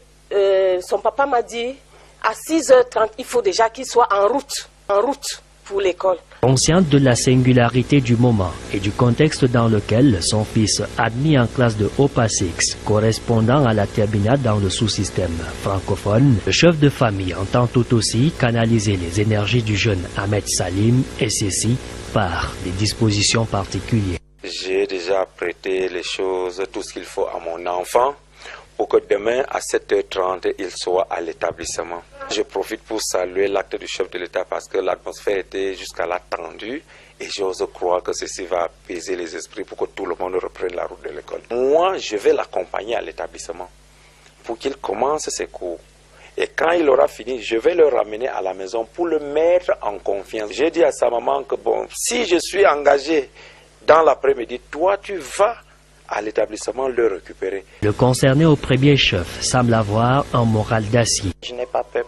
son papa m'a dit à 6h30, il faut déjà qu'il soit en route pour l'école. Consciente de la singularité du moment et du contexte dans lequel son fils, admis en classe de OPA 6, correspondant à la terminale dans le sous-système francophone, le chef de famille entend tout aussi canaliser les énergies du jeune Ahmed Salim, et ceci par des dispositions particulières. J'ai déjà prêté les choses, tout ce qu'il faut à mon enfant, pour que demain à 7h30, il soit à l'établissement. Je profite pour saluer l'acte du chef de l'État parce que l'atmosphère était jusqu'à là tendue et j'ose croire que ceci va apaiser les esprits pour que tout le monde reprenne la route de l'école. Moi, je vais l'accompagner à l'établissement pour qu'il commence ses cours. Et quand il aura fini, je vais le ramener à la maison pour le mettre en confiance. J'ai dit à sa maman que bon, si je suis engagé dans l'après-midi, toi tu vas à l'établissement le récupérer. Le concerné au premier chef semble avoir un moral d'acier. Je n'ai pas peur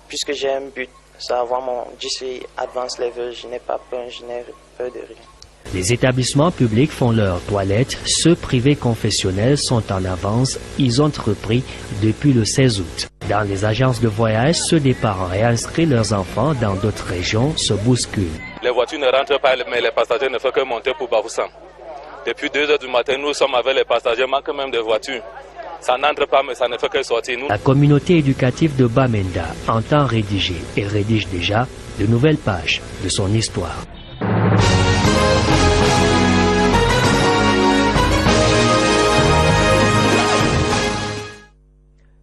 puisque j'ai un but, c'est avoir mon GCE Advanced Level, je n'ai pas peur, je n'ai peur de rien. Les établissements publics font leurs toilettes, ceux privés confessionnels sont en avance, ils ont entrepris depuis le 16 août. Dans les agences de voyage, ceux des parents réinscrits leurs enfants dans d'autres régions se bousculent. Les voitures ne rentrent pas, mais les passagers ne font que monter pour Bafoussam. Depuis 2 h du matin, nous sommes avec les passagers, manque même de voitures. Ça n'entre pas, mais ça ne fait que sortir. La communauté éducative de Bamenda entend rédiger et rédige déjà de nouvelles pages de son histoire.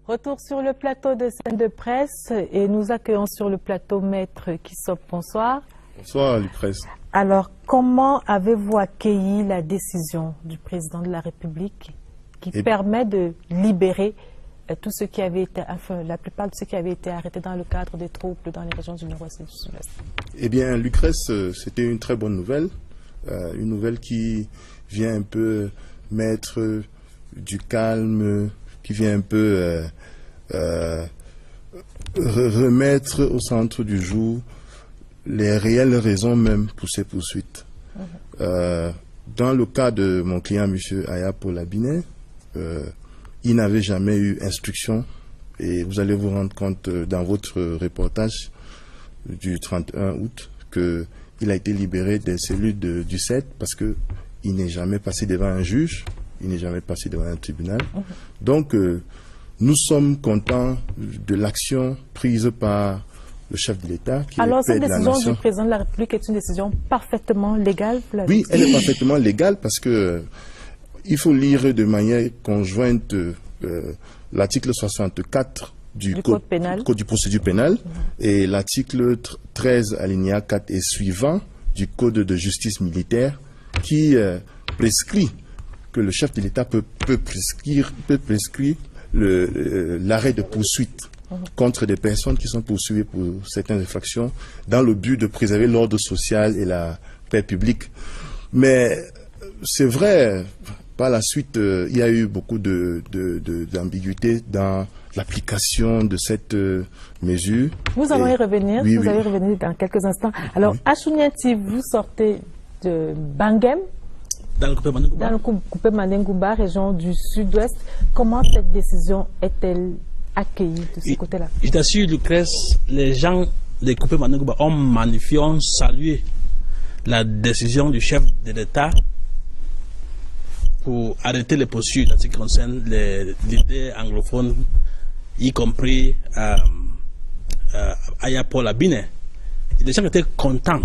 Retour sur le plateau de scène de presse et nous accueillons sur le plateau Maître Kissop. Bonsoir. Bonsoir Lucrèce. Alors, comment avez-vous accueilli la décision du président de la République qui permet de libérer tout ce qui avait été, enfin, la plupart de ceux qui avaient été arrêtés dans le cadre des troubles dans les régions du Nord-Ouest et du Sud-Est? Eh bien, Lucrèce, c'était une très bonne nouvelle. Une nouvelle qui vient un peu mettre du calme, qui vient un peu remettre au centre du jour les réelles raisons même pour ces poursuites. Dans le cas de mon client, M. Aya Paul-Abinet, il n'avait jamais eu instruction et vous allez vous rendre compte dans votre reportage du 31 août qu'il a été libéré des cellules du 7 parce qu'il n'est jamais passé devant un juge, il n'est jamais passé devant un tribunal. Donc, nous sommes contents de l'action prise par le chef de l'État. Alors, cette décision du président de la République est une décision parfaitement légale? Oui, elle est parfaitement légale parce que il faut lire de manière conjointe l'article 64 du code du procédure pénale et l'article 13 alinéa 4 et suivant du code de justice militaire qui prescrit que le chef de l'État peut prescrire l'arrêt de poursuite contre des personnes qui sont poursuivies pour certaines infractions dans le but de préserver l'ordre social et la paix publique. Mais c'est vrai, par la suite, il y a eu beaucoup d'ambiguïté dans l'application de cette mesure. Nous allons y revenir, vous allez revenir dans quelques instants. Alors, Achouniati, vous sortez de Bangem, dans le coupé Mandengouba, région du Sud-Ouest. Comment cette décision est-elle accueillie de ce côté-là? Je t'assure, Lucrèce, les gens des coupés Mandengouba ont magnifié, ont salué la décision du chef de l'État pour arrêter les poursuites en ce qui concerne les leaders anglophones, y compris Aya Paul-Abinet. Les gens étaient contents.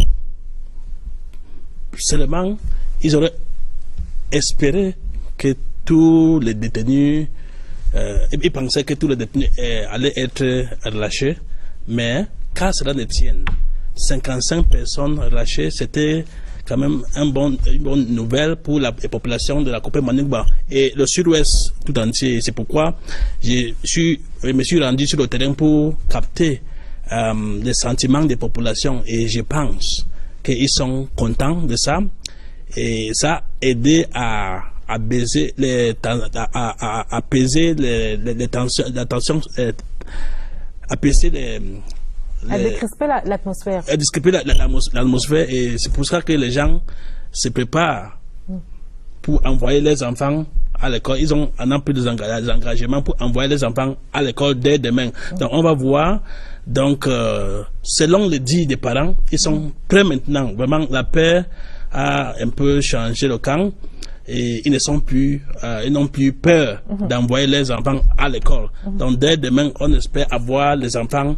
Seulement, ils auraient espéré que tous les détenus, ils pensaient que tous les détenus allaient être relâchés, mais quand cela ne tienne, 55 personnes relâchées, c'était quand même une bonne nouvelle pour la population de la Coupé Mandengouba et le Sud-Ouest tout entier. C'est pourquoi je me suis rendu sur le terrain pour capter les sentiments des populations et je pense qu'ils sont contents de ça et ça a aidé à apaiser les tensions, à décrisper l'atmosphère. À décrisper l'atmosphère et c'est pour ça que les gens se préparent pour envoyer les enfants à l'école. Ils ont un an plus d'engagement pour envoyer les enfants à l'école dès demain. Donc on va voir. Donc selon les dits des parents, ils sont prêts maintenant. Vraiment, la paix a un peu changé le camp. Et ils n'ont plus peur d'envoyer les enfants à l'école. Donc dès demain, on espère avoir les enfants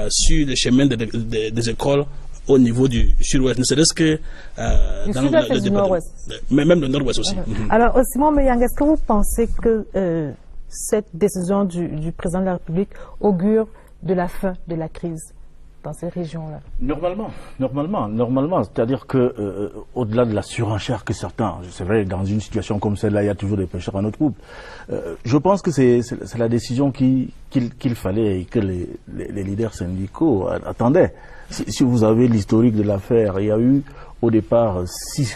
sur le chemin des écoles au niveau du sud-ouest. Ne serait-ce que dans le nord-ouest. Mais même le nord-ouest aussi. Alors, Simon Meyang, est-ce que vous pensez que cette décision du président de la République augure de la fin de la crise dans ces régions-là? Normalement. C'est-à-dire que au-delà de la surenchère que certains, c'est vrai, dans une situation comme celle-là, il y a toujours des pêcheurs à notre groupe. Je pense que c'est la décision qu'il fallait et que les leaders syndicaux attendaient. Si vous avez l'historique de l'affaire, il y a eu au départ 6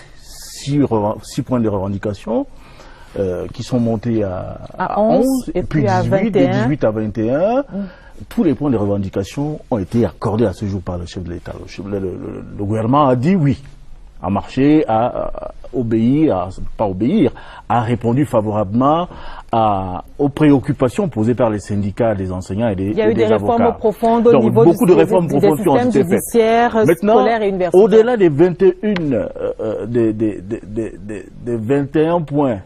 points de revendication qui sont montés à 11 et puis à 18, de 18 à 21. Tous les points de revendication ont été accordés à ce jour par le chef de l'État. Le gouvernement a dit oui, a marché, a obéi, a répondu favorablement aux préoccupations posées par les syndicats des enseignants et des avocats. Il y a eu des réformes profondes au niveau beaucoup de réformes profondes qui ont été faites. Maintenant, au-delà des 21 points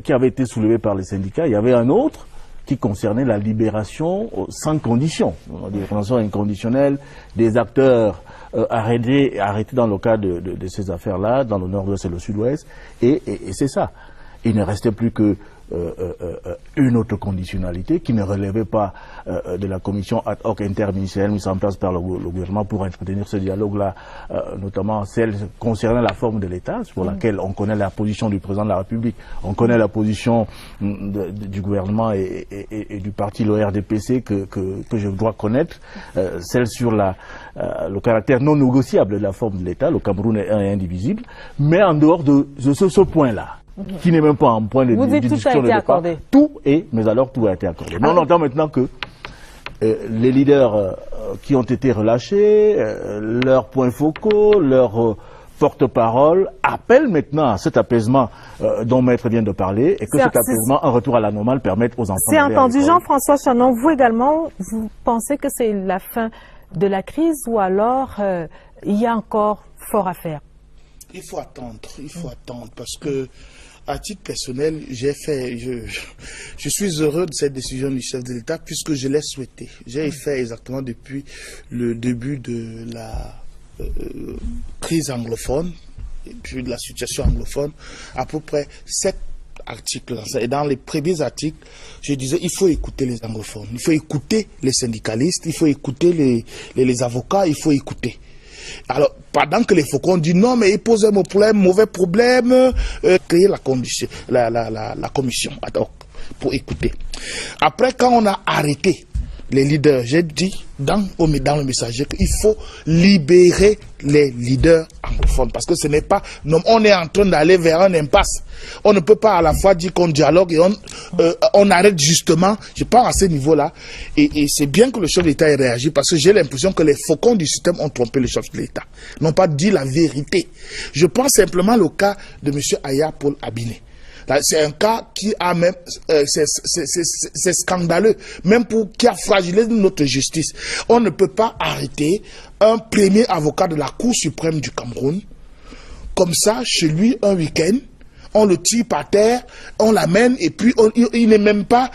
qui avaient été soulevés par les syndicats, il y avait un autre qui concernait la libération sans condition, la libération inconditionnelle des acteurs arrêtés dans le cadre de ces affaires-là, dans le nord-ouest et le sud-ouest, et c'est ça. Il ne restait plus que une autre conditionnalité qui ne relevait pas de la commission ad hoc interministérielle mise en place par le gouvernement pour entretenir ce dialogue-là, notamment celle concernant la forme de l'État, sur laquelle on connaît la position du président de la République, on connaît la position du gouvernement et du parti, le RDPC, que je dois connaître, celle sur le caractère non négociable de la forme de l'État. Le Cameroun est un et indivisible, mais en dehors de ce point-là, qui n'est même pas un point de discussion de départ. Tout est, mais alors tout a été accordé. Mais on entend maintenant que les leaders qui ont été relâchés, leurs points focaux, leurs porte-parole appellent maintenant à cet apaisement dont Maître vient de parler, et que cet apaisement, un retour à la normale, permette aux enfants d'aller à l'école. C'est entendu. Jean-François Chanon, vous également, vous pensez que c'est la fin de la crise, ou alors il y a encore fort à faire? Il faut attendre, parce que à titre personnel, je suis heureux de cette décision du chef de l'État puisque je l'ai souhaité. J'ai fait exactement depuis le début de la crise anglophone, et puis de la situation anglophone, à peu près 7 articles. Et dans les premiers articles, je disais il faut écouter les anglophones, il faut écouter les syndicalistes, il faut écouter les avocats, il faut écouter. Alors, pendant que les faucons disent non, mais ils posent un mauvais problème, créer la commission ad hoc pour écouter. Après, quand on a arrêté les leaders, j'ai dit dans le messager qu'il faut libérer les leaders anglophones, parce que ce n'est pas, on est en train d'aller vers un impasse. On ne peut pas à la fois dire qu'on dialogue et on arrête justement. Je pense à ce niveau-là, et c'est bien que le chef de l'État ait réagi, parce que j'ai l'impression que les faucons du système ont trompé le chef de l'État, n'ont pas dit la vérité. Je pense simplement au cas de M. Aya Paul Abiné. C'est un cas qui a même, c'est scandaleux, même qui a fragilisé notre justice. On ne peut pas arrêter un premier avocat de la Cour suprême du Cameroun, comme ça, chez lui, un week-end. On le tire par terre, on l'amène, et puis il n'est même pas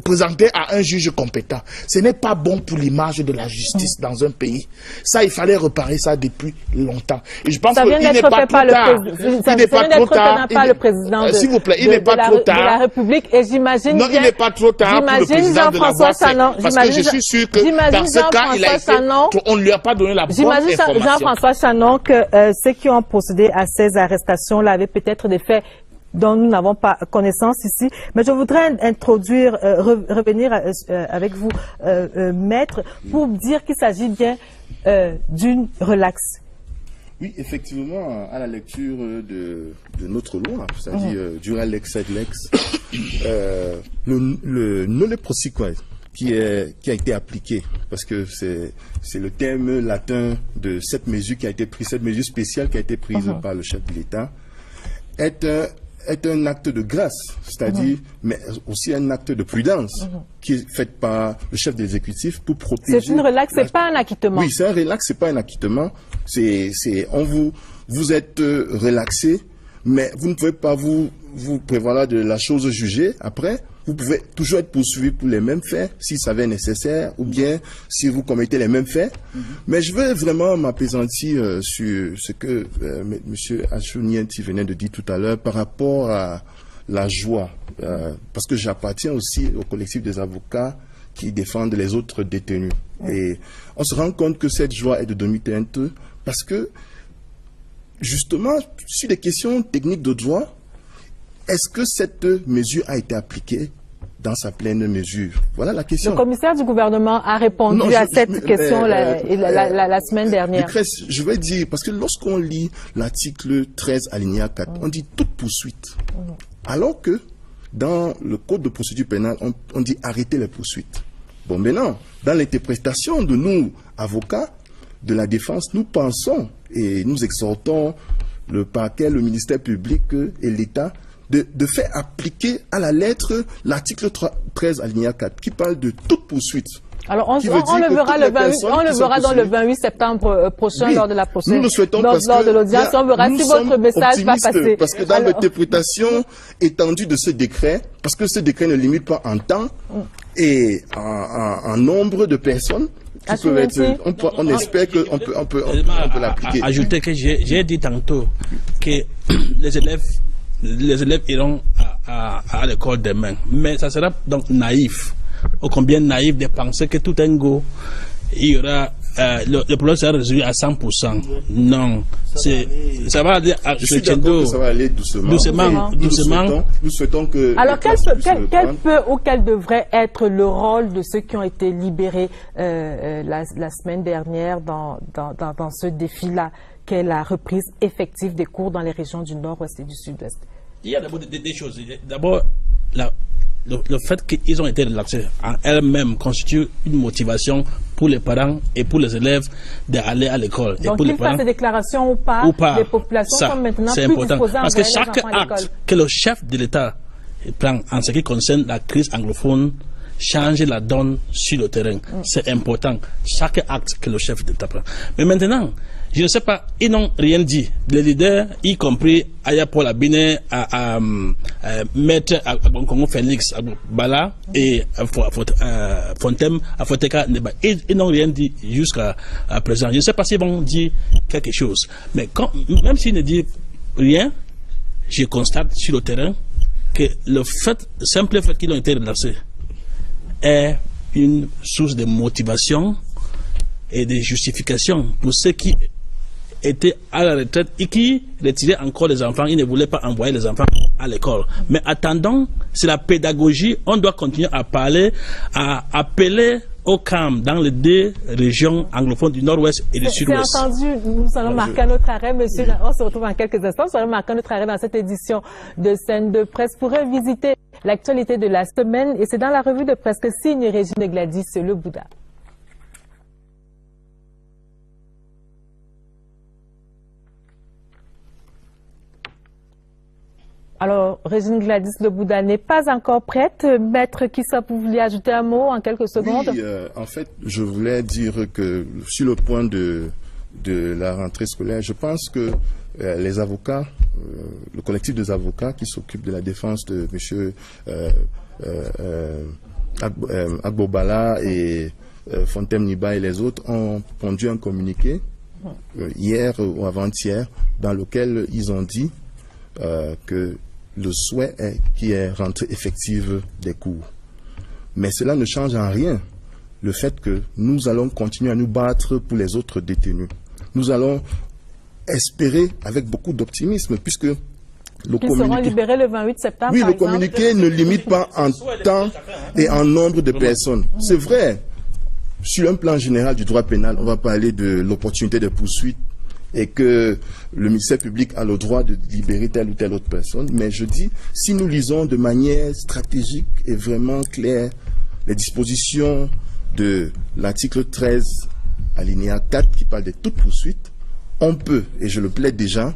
présenté à un juge compétent. Ce n'est pas bon pour l'image de la justice dans un pays. Ça, il fallait réparer ça depuis longtemps. Et je pense qu'il n'est pas trop tard. Il n'est pas trop tard. S'il vous plaît, il n'est pas trop tard. De la République, et j'imagine. Non, il n'est pas trop tard pour le président de l'avoir fait. Parce que je suis sûr que dans ce cas, il a été, on ne lui a pas donné la bonne information. J'imagine, Jean-François Chanon, que ceux qui ont procédé à ces arrestations-là avaient peut-être des faits dont nous n'avons pas connaissance ici. Mais je voudrais revenir avec vous, Maître, pour dire qu'il s'agit bien d'une relaxe. Oui, effectivement, à la lecture de notre loi, c'est-à-dire dura lex et lex, le noli prosequi qui a été appliqué, parce que c'est le terme latin de cette mesure qui a été prise, cette mesure spéciale qui a été prise par le chef de l'État, est est un acte de grâce, c'est-à-dire, mais aussi un acte de prudence qui est fait par le chef de l'exécutif pour protéger. C'est une relaxe, c'est pas un acquittement. Oui, c'est un relax, c'est pas un acquittement. Vous êtes relaxé, mais vous ne pouvez pas vous prévaloir de la chose jugée après. Vous pouvez toujours être poursuivi pour les mêmes faits, si ça avait nécessaire, ou bien si vous commettez les mêmes faits. Mais je veux vraiment m'apaisantir sur ce que M. Achounienti venait de dire tout à l'heure par rapport à la joie. Parce que j'appartiens aussi au collectif des avocats qui défendent les autres détenus. Et on se rend compte que cette joie est de demi-teinte parce que, justement, sur des questions techniques de droit, est-ce que cette mesure a été appliquée dans sa pleine mesure? Voilà la question. Le commissaire du gouvernement a répondu à cette question la semaine dernière. Je vais dire, parce que lorsqu'on lit l'article 13 alinéa 4, on dit toute poursuite. Alors que dans le code de procédure pénale, on dit arrêter les poursuites. Bon, maintenant, dans l'interprétation de nous, avocats de la défense, nous pensons et nous exhortons le parquet, le ministère public et l'État de faire appliquer à la lettre l'article 13 alinéa 4 qui parle de toute poursuite. Alors on le verra dans le 28 septembre prochain lors de la prochaine. Nous le souhaitons lors de l'audience, on verra si votre message va passer. Parce que dans l'interprétation étendue de ce décret, parce que ce décret ne limite pas en temps et en nombre de personnes, on espère qu'on peut l'appliquer. Ajouter que j'ai dit tantôt que les élèves iront à l'école demain. Mais ça sera donc naïf, ô combien naïf de penser que tout un go, il y aura, le problème sera résolu à 100%. Non. Ça va aller ça va aller doucement. Nous souhaitons que... Alors, quel peut ou quel devrait être le rôle de ceux qui ont été libérés la semaine dernière dans ce défi-là, qu'est la reprise effective des cours dans les régions du Nord-Ouest et du Sud-Ouest? Il y a d'abord des choses. D'abord, le fait qu'ils ont été relaxés en elles-mêmes constitue une motivation pour les parents et pour les élèves d'aller à l'école. Donc, qu'ils fassent ces déclarations ou pas, les populations sont maintenant plus disposées à parce que chaque acte que le chef de l'État prend en ce qui concerne la crise anglophone change la donne sur le terrain. C'est important. Chaque acte que le chef d'État prend. Mais maintenant, je ne sais pas, ils n'ont rien dit. Les leaders, y compris Aya Paul Abine, Maître Congo Félix Bala et Fontem Afoteka Neba, ils n'ont rien dit jusqu'à présent. Je ne sais pas s'ils vont dire quelque chose. Mais même s'ils ne disent rien, je constate sur le terrain que le simple fait qu'ils ont été relaxés est une source de motivation et de justification pour ceux qui étaient à la retraite et qui retiraient encore les enfants. Ils ne voulaient pas envoyer les enfants à l'école. Mais attendant, c'est la pédagogie. On doit continuer à parler, à appeler au calme dans les deux régions anglophones du Nord-Ouest et du Sud-Ouest. C'est entendu. Nous allons marquer notre arrêt, monsieur. On se retrouve en quelques instants. Nous allons marquer notre arrêt dans cette édition de Scène de Presse pour revisiter l'actualité de la semaine. Et c'est dans la revue de presse que signe Régine Gladys Le Bouddha. Alors, Régine Gladys Le Bouddha n'est pas encore prête. Maître Kissa, vous vouliez ajouter un mot en quelques secondes? Oui, en fait, je voulais dire que sur le point de la rentrée scolaire, je pense que les avocats, le collectif des avocats qui s'occupe de la défense de M. Agbobala et Fontem Niba et les autres ont pondu un communiqué hier ou avant-hier dans lequel ils ont dit que le souhait est qu'il y ait rentrée effective des cours. Mais cela ne change en rien le fait que nous allons continuer à nous battre pour les autres détenus. Nous allons espérer avec beaucoup d'optimisme puisque le communiqué seront libérés le 28 septembre. Oui, le communiqué ne limite pas en temps et en nombre de personnes. C'est vrai. Sur un plan général du droit pénal, on va parler de l'opportunité de poursuite et que le ministère public a le droit de libérer telle ou telle autre personne. Mais je dis, si nous lisons de manière stratégique et vraiment claire les dispositions de l'article 13, alinéa 4, qui parle de toute poursuite, on peut, et je le plaide déjà,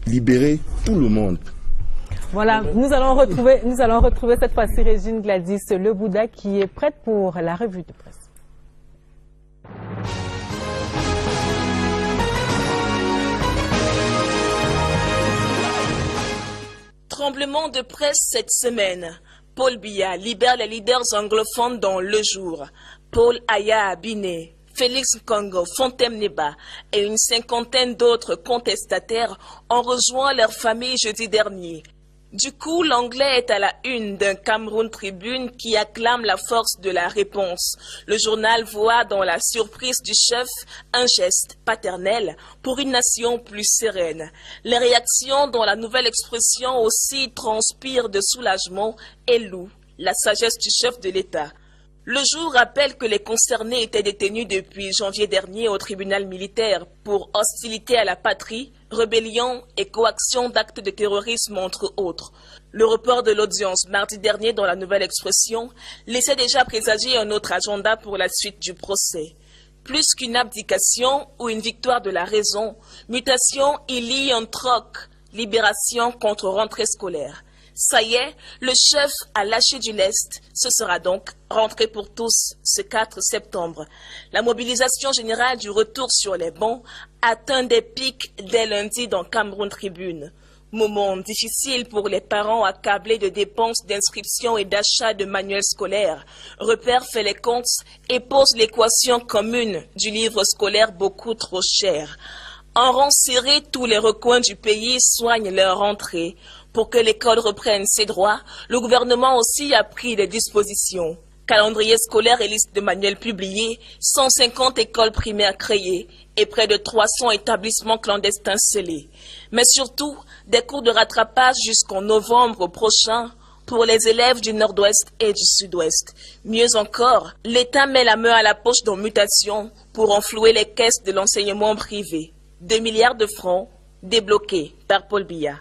libérer tout le monde. Voilà, nous allons retrouver cette fois-ci Régine Gladys Le Bouddha qui est prête pour la revue de presse. Tremblement de presse cette semaine. Paul Biya libère les leaders anglophones dans Le Jour. Paul Aya Abiné, Félix Kongo, Fontem Neba et une cinquantaine d'autres contestataires ont rejoint leur famille jeudi dernier. Du coup, l'anglais est à la une d'un Cameroun Tribune qui acclame la force de la réponse. Le journal voit dans la surprise du chef un geste paternel pour une nation plus sereine. Les réactions dans la nouvelle expression aussi transpirent de soulagement et louent la sagesse du chef de l'État. Le Jour rappelle que les concernés étaient détenus depuis janvier dernier au tribunal militaire pour hostilité à la patrie, rébellion et coaction d'actes de terrorisme entre autres. Le report de l'audience mardi dernier dans la nouvelle expression laissait déjà présager un autre agenda pour la suite du procès. Plus qu'une abdication ou une victoire de la raison, mutation il y a un troc, libération contre rentrée scolaire. Ça y est, le chef a lâché du lest. Ce sera donc rentrée pour tous ce 4 septembre. La mobilisation générale du retour sur les bancs atteint des pics dès lundi dans Cameroun Tribune. Moment difficile pour les parents accablés de dépenses d'inscription et d'achat de manuels scolaires. Repère fait les comptes et pose l'équation commune du livre scolaire beaucoup trop cher. En rang serré, tous les recoins du pays soignent leur rentrée. Pour que l'école reprenne ses droits, le gouvernement aussi a pris des dispositions. Calendrier scolaire et liste de manuels publiés, 150 écoles primaires créées et près de 300 établissements clandestins scellés. Mais surtout, des cours de rattrapage jusqu'en novembre prochain pour les élèves du Nord-Ouest et du Sud-Ouest. Mieux encore, l'État met la main à la poche dans mutation pour enflouer les caisses de l'enseignement privé. 2 milliards de francs débloqués par Paul Biya.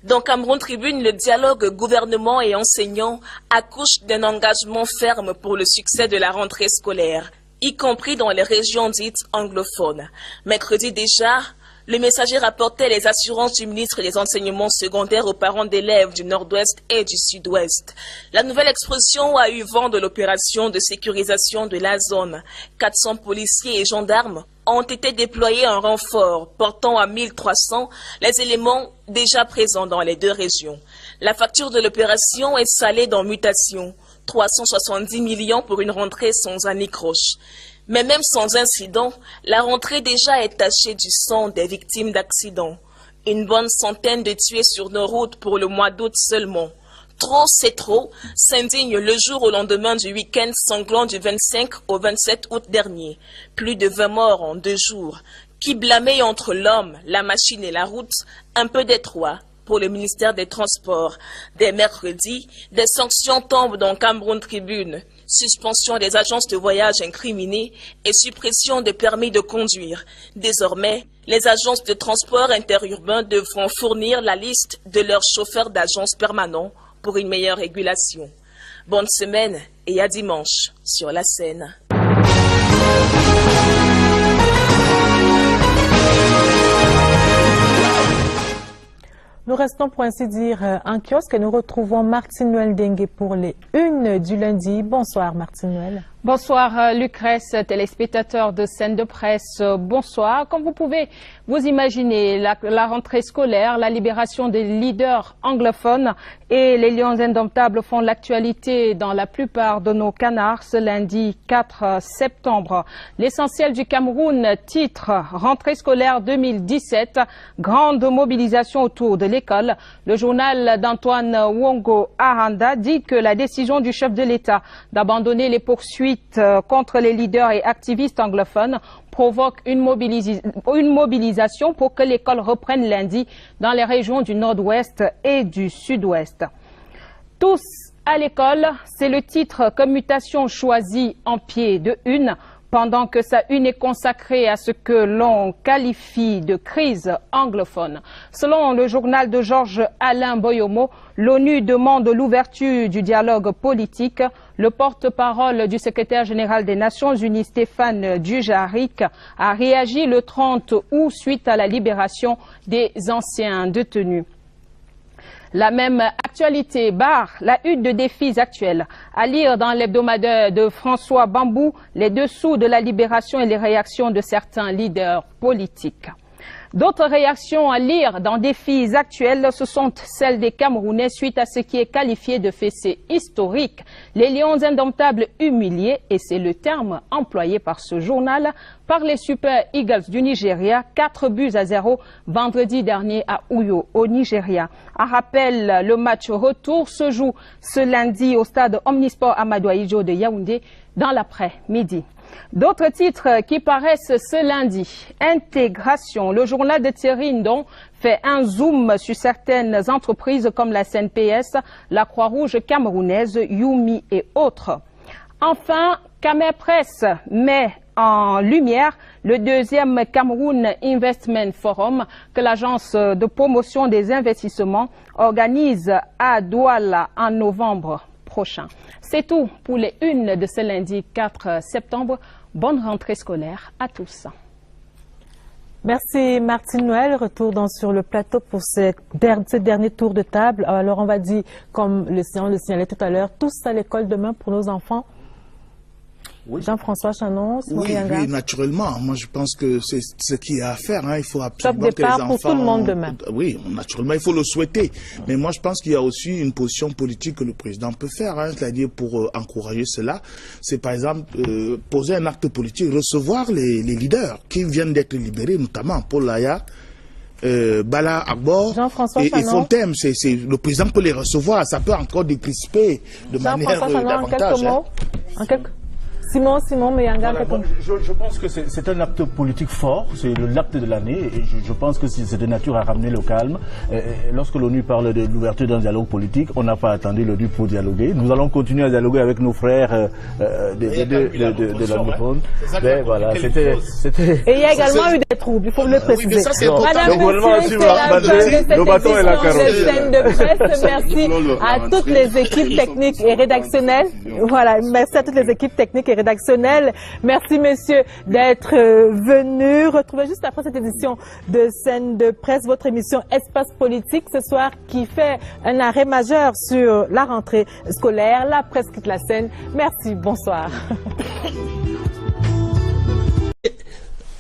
Dans Cameroun Tribune, le dialogue gouvernement et enseignants accouche d'un engagement ferme pour le succès de la rentrée scolaire, y compris dans les régions dites anglophones. Mercredi déjà, le Messager rapportait les assurances du ministre des Enseignements secondaires aux parents d'élèves du Nord-Ouest et du Sud-Ouest. La nouvelle expression a eu vent de l'opération de sécurisation de la zone. 400 policiers et gendarmes ont été déployés en renfort, portant à 1300 les éléments déjà présents dans les deux régions. La facture de l'opération est salée dans mutation, 370 millions pour une rentrée sans anicroche. Mais même sans incident, la rentrée déjà est tachée du sang des victimes d'accidents. Une bonne centaine de tués sur nos routes pour le mois d'août seulement. Trop, c'est trop, s'indigne Le Jour au lendemain du week-end sanglant du 25 au 27 août dernier. Plus de 20 morts en 2 jours. Qui blâmait entre l'homme, la machine et la route, un peu d'étroit pour le ministère des Transports. Dès mercredi, des sanctions tombent dans Cameroun Tribune. Suspension des agences de voyage incriminées et suppression des permis de conduire. Désormais, les agences de transport interurbain devront fournir la liste de leurs chauffeurs d'agence permanents pour une meilleure régulation. Bonne semaine et à dimanche sur la scène. Nous restons pour ainsi dire en kiosque et nous retrouvons Martine-Noël Dengue pour les unes du lundi. Bonsoir Martine-Noël. Bonsoir Lucrèce, téléspectateurs de Scène de Presse, bonsoir. Comme vous pouvez vous imaginer, la rentrée scolaire, la libération des leaders anglophones et les lions indomptables font l'actualité dans la plupart de nos canards ce lundi 4 septembre. L'essentiel du Cameroun titre Rentrée scolaire 2017, grande mobilisation autour de l'école. Le journal d'Antoine Wongo Aranda dit que la décision du chef de l'État d'abandonner les poursuites contre les leaders et activistes anglophones provoque une mobilisation pour que l'école reprenne lundi dans les régions du Nord-Ouest et du Sud-Ouest. Tous à l'école, c'est le titre que Mutation choisit en pied de une, pendant que sa une est consacrée à ce que l'on qualifie de crise anglophone. Selon le journal de Georges-Alain Boyomo, l'ONU demande l'ouverture du dialogue politique. Le porte-parole du secrétaire général des Nations Unies, Stéphane Dujarric, a réagi le 30 août suite à la libération des anciens détenus. La même actualité barre la une de défis actuels. À lire dans l'hebdomadaire de François Bambou, les dessous de la libération et les réactions de certains leaders politiques. D'autres réactions à lire dans Défis actuels, ce sont celles des Camerounais suite à ce qui est qualifié de fessée historique. Les lions indomptables humiliés, et c'est le terme employé par ce journal, par les Super Eagles du Nigeria, 4-0 vendredi dernier à Uyo, au Nigeria. À rappel, le match retour se joue ce lundi au stade Omnisport Amadou Ahidjo de Yaoundé dans l'après-midi. D'autres titres qui paraissent ce lundi. Intégration. Le journal de Thierry Ndon fait un zoom sur certaines entreprises comme la CNPS, la Croix-Rouge camerounaise, Yumi et autres. Enfin, Camer Presse met en lumière le deuxième Cameroun Investment Forum que l'agence de promotion des investissements organise à Douala en novembre prochain. C'est tout pour les unes de ce lundi 4 septembre. Bonne rentrée scolaire à tous. Merci Martine Noël. Retour sur le plateau pour ce dernier tour de table. Alors on va dire, comme le signalait tout à l'heure, tous à l'école demain pour nos enfants. Oui. Jean-François Chanon, oui, naturellement. Moi, je pense que c'est ce qu'il y a à faire. Hein. Il faut absolument que les enfants... pour tout le monde demain. Oui, naturellement, il faut le souhaiter. Mais moi, je pense qu'il y a aussi une position politique que le président peut faire. Hein. C'est-à-dire, pour encourager cela, c'est par exemple poser un acte politique, recevoir les leaders qui viennent d'être libérés, notamment Paul Aya, Bala Agbor et Fontaine. Le président peut les recevoir. Ça peut encore décrisper de manière davantage. Simon Meyanga. Voilà, je pense que c'est un acte politique fort, c'est l'acte de l'année, et je pense que c'est de nature à ramener le calme. Lorsque l'ONU parle de l'ouverture d'un dialogue politique, on n'a pas attendu l'ONU pour dialoguer. Nous allons continuer à dialoguer avec nos frères de l'anglophone. Mais voilà, c'était... Et il y a également eu des troubles, il faut le préciser. Madame, le bâton et la carotte. Merci à toutes les équipes techniques et rédactionnelles. Voilà, merci à toutes les équipes techniques et rédactionnelles. Merci, messieurs, d'être venus. Retrouvez juste après cette édition de Scène de Presse votre émission Espace Politique ce soir qui fait un arrêt majeur sur la rentrée scolaire. La presse quitte la scène. Merci, bonsoir.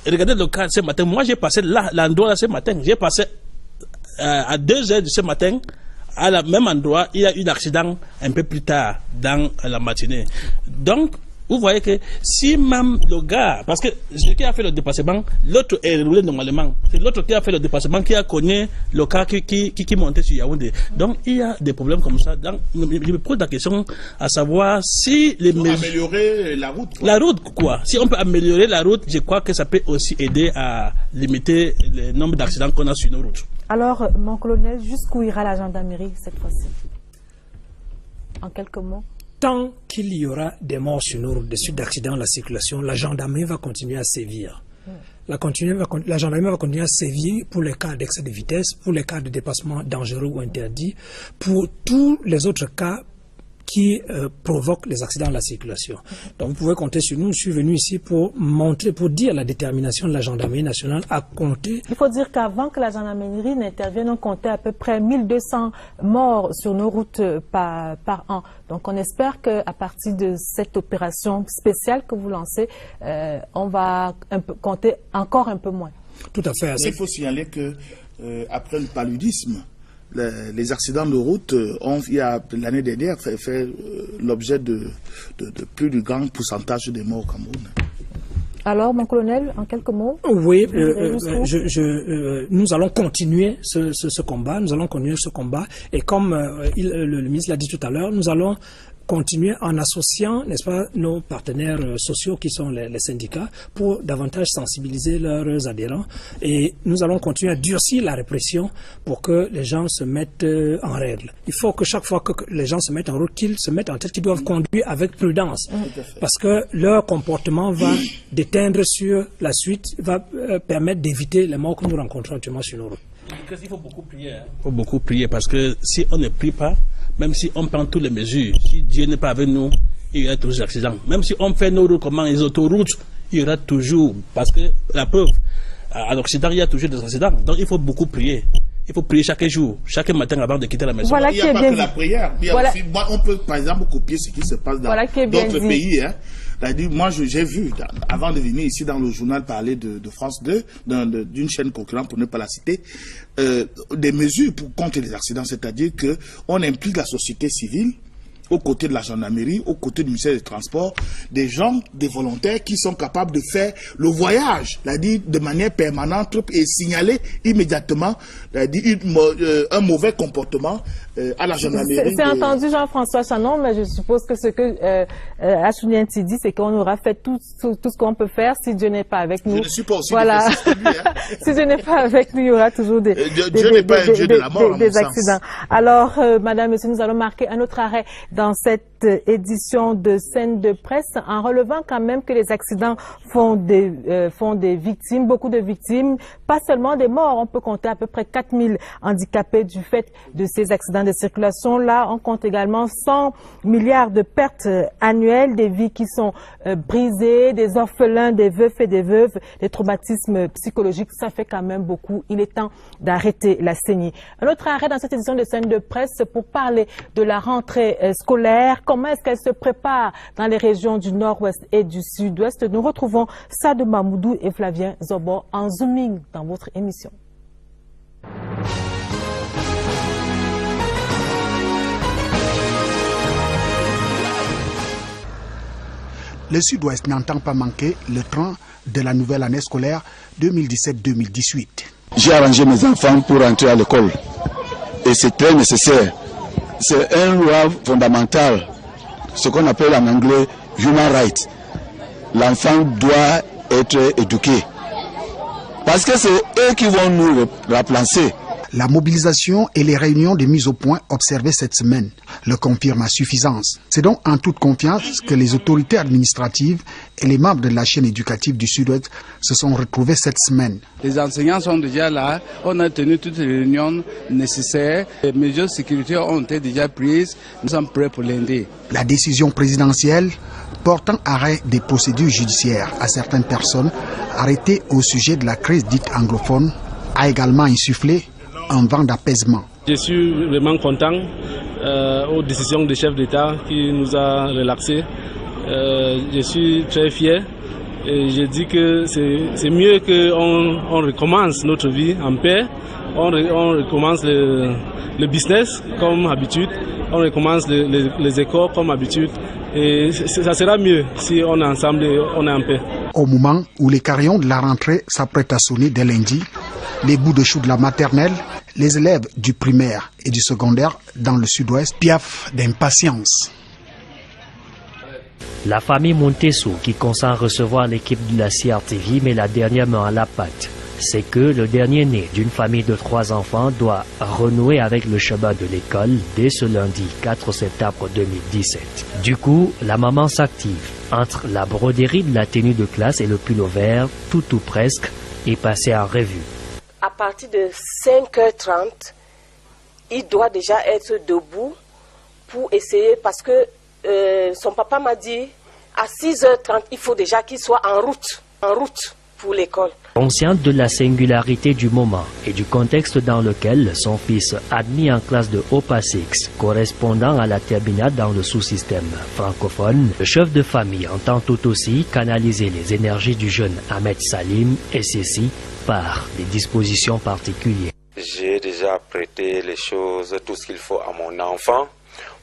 Regardez le cas ce matin. Moi, j'ai passé l'endroit ce matin. J'ai passé à 2h de ce matin. À la même endroit, il y a eu un accident un peu plus tard dans la matinée. Donc, vous voyez que si même le gars, parce que celui qui a fait le dépassement, l'autre est roulé normalement. C'est l'autre qui a fait le dépassement qui a connu le cas qui montait sur Yaoundé. Donc il y a des problèmes comme ça. Donc, je me pose la question à savoir si les mesures... améliorer la route. La route, quoi. Si on peut améliorer la route, je crois que ça peut aussi aider à limiter le nombre d'accidents qu'on a sur nos routes. Alors, mon colonel, jusqu'où ira la gendarmerie cette fois-ci? En quelques mots. Tant qu'il y aura des morts sur nos routes, des suites d'accidents de la circulation, la gendarmerie va continuer à sévir. La gendarmerie va continuer à sévir pour les cas d'excès de vitesse, pour les cas de dépassement dangereux ou interdit, pour tous les autres cas qui provoquent les accidents de la circulation. Donc vous pouvez compter sur nous. Je suis venu ici pour montrer, pour dire la détermination de la gendarmerie nationale à compter. Il faut dire qu'avant que la gendarmerie n'intervienne, on comptait à peu près 1200 morts sur nos routes par an. Donc on espère qu'à partir de cette opération spéciale que vous lancez, on va compter encore un peu moins. Tout à fait. Mais il faut signaler que après le paludisme, les accidents de route ont, l'année dernière, fait l'objet de plus du grand pourcentage des morts au Cameroun. Alors, mon colonel, en quelques mots? Oui, nous allons continuer ce combat. Nous allons continuer ce combat. Et comme le ministre l'a dit tout à l'heure, nous allons continuer en associant, n'est-ce pas, nos partenaires sociaux qui sont les syndicats pour davantage sensibiliser leurs adhérents. Et nous allons continuer à durcir la répression pour que les gens se mettent en règle. Il faut que chaque fois que les gens se mettent en route, qu'ils se mettent en tête qu'ils doivent conduire avec prudence. Parce que leur comportement va déteindre sur la suite, va permettre d'éviter les morts que nous rencontrons actuellement sur nos routes. Il faut beaucoup prier. Il faut beaucoup prier parce que si on ne prie pas, même si on prend toutes les mesures, si Dieu n'est pas avec nous, il y aura toujours des accidents. Même si on fait nos routes comme les autoroutes, il y aura toujours, parce que la preuve, à l'Occident, il y a toujours des accidents. Donc il faut beaucoup prier. il faut prier chaque jour, chaque matin avant de quitter la maison. Voilà, il n'y a pas que la prière. Il y a aussi, on peut par exemple copier ce qui se passe dans d'autres pays. Hein. Moi, j'ai vu, avant de venir ici dans le journal parler de France 2, d'une chaîne concurrente, pour ne pas la citer, des mesures contre les accidents, c'est-à-dire qu'on implique la société civile, aux côtés de la gendarmerie, aux côtés du ministère des Transports, des gens, des volontaires qui sont capables de faire le voyage, de manière permanente et signaler immédiatement un mauvais comportement à la gendarmerie. C'est entendu Jean-François Chanon, mais je suppose que ce que Achoulienti dit, c'est qu'on aura fait tout ce qu'on peut faire si Dieu n'est pas avec nous. Je ne suis pas aussi voilà. lui, hein. Si Dieu n'est pas avec nous, il y aura toujours des accidents. Alors, Madame, Monsieur, nous allons marquer un autre arrêt dans cette édition de Scène de presse, en relevant quand même que les accidents font des victimes, beaucoup de victimes, pas seulement des morts. On peut compter à peu près 4000 handicapés du fait de ces accidents de circulation. Là, on compte également 100 milliards de pertes annuelles, des vies qui sont brisées, des orphelins, des veufs et des veuves, des traumatismes psychologiques. Ça fait quand même beaucoup. Il est temps d'arrêter la saignée. Un autre arrêt dans cette édition de Scène de presse pour parler de la rentrée scolaire. Comment est-ce qu'elle se prépare dans les régions du nord-ouest et du sud-ouest? Nous retrouvons Sadou Mamoudou et Flavien Zobo en zooming dans votre émission. Le sud-ouest n'entend pas manquer le train de la nouvelle année scolaire 2017-2018. J'ai arrangé mes enfants pour entrer à l'école et c'est très nécessaire. C'est une loi fondamentale, ce qu'on appelle en anglais human rights. L'enfant doit être éduqué. Parce que c'est eux qui vont nous remplacer. La mobilisation et les réunions de mise au point observées cette semaine le confirment à suffisance. C'est donc en toute confiance que les autorités administratives et les membres de la chaîne éducative du Sud-Ouest se sont retrouvés cette semaine. Les enseignants sont déjà là. On a tenu toutes les réunions nécessaires. Les mesures de sécurité ont été déjà prises. Nous sommes prêts pour lundi. La décision présidentielle portant arrêt des procédures judiciaires à certaines personnes arrêtées au sujet de la crise dite anglophone a également insufflé un vent d'apaisement. Je suis vraiment content aux décisions du chef d'État qui nous a relaxés. Je suis très fier et je dis que c'est mieux qu'on recommence notre vie en paix. On recommence le business comme habitude, on recommence les écoles comme habitude et ça sera mieux si on est ensemble et on est en paix. Au moment où les carillons de la rentrée s'apprêtent à sonner dès lundi, les bouts de choux de la maternelle, les élèves du primaire et du secondaire dans le sud-ouest piaffent d'impatience. La famille Montessou, qui consent recevoir l'équipe de la CRTV, met la dernière main à la pâte. C'est que le dernier né d'une famille de 3 enfants doit renouer avec le chemin de l'école dès ce lundi 4 septembre 2017. Du coup, la maman s'active. Entre la broderie de la tenue de classe et le pull vert, tout ou presque est passé en revue. À partir de 5h30, il doit déjà être debout pour essayer, parce que son papa m'a dit à 6h30, il faut déjà qu'il soit en route pour l'école. Consciente de la singularité du moment et du contexte dans lequel son fils admis en classe de OPA 6, correspondant à la terminale dans le sous-système francophone, le chef de famille entend tout aussi canaliser les énergies du jeune Ahmed Salim, et ceci par des dispositions particulières. J'ai déjà prêté les choses, tout ce qu'il faut à mon enfant,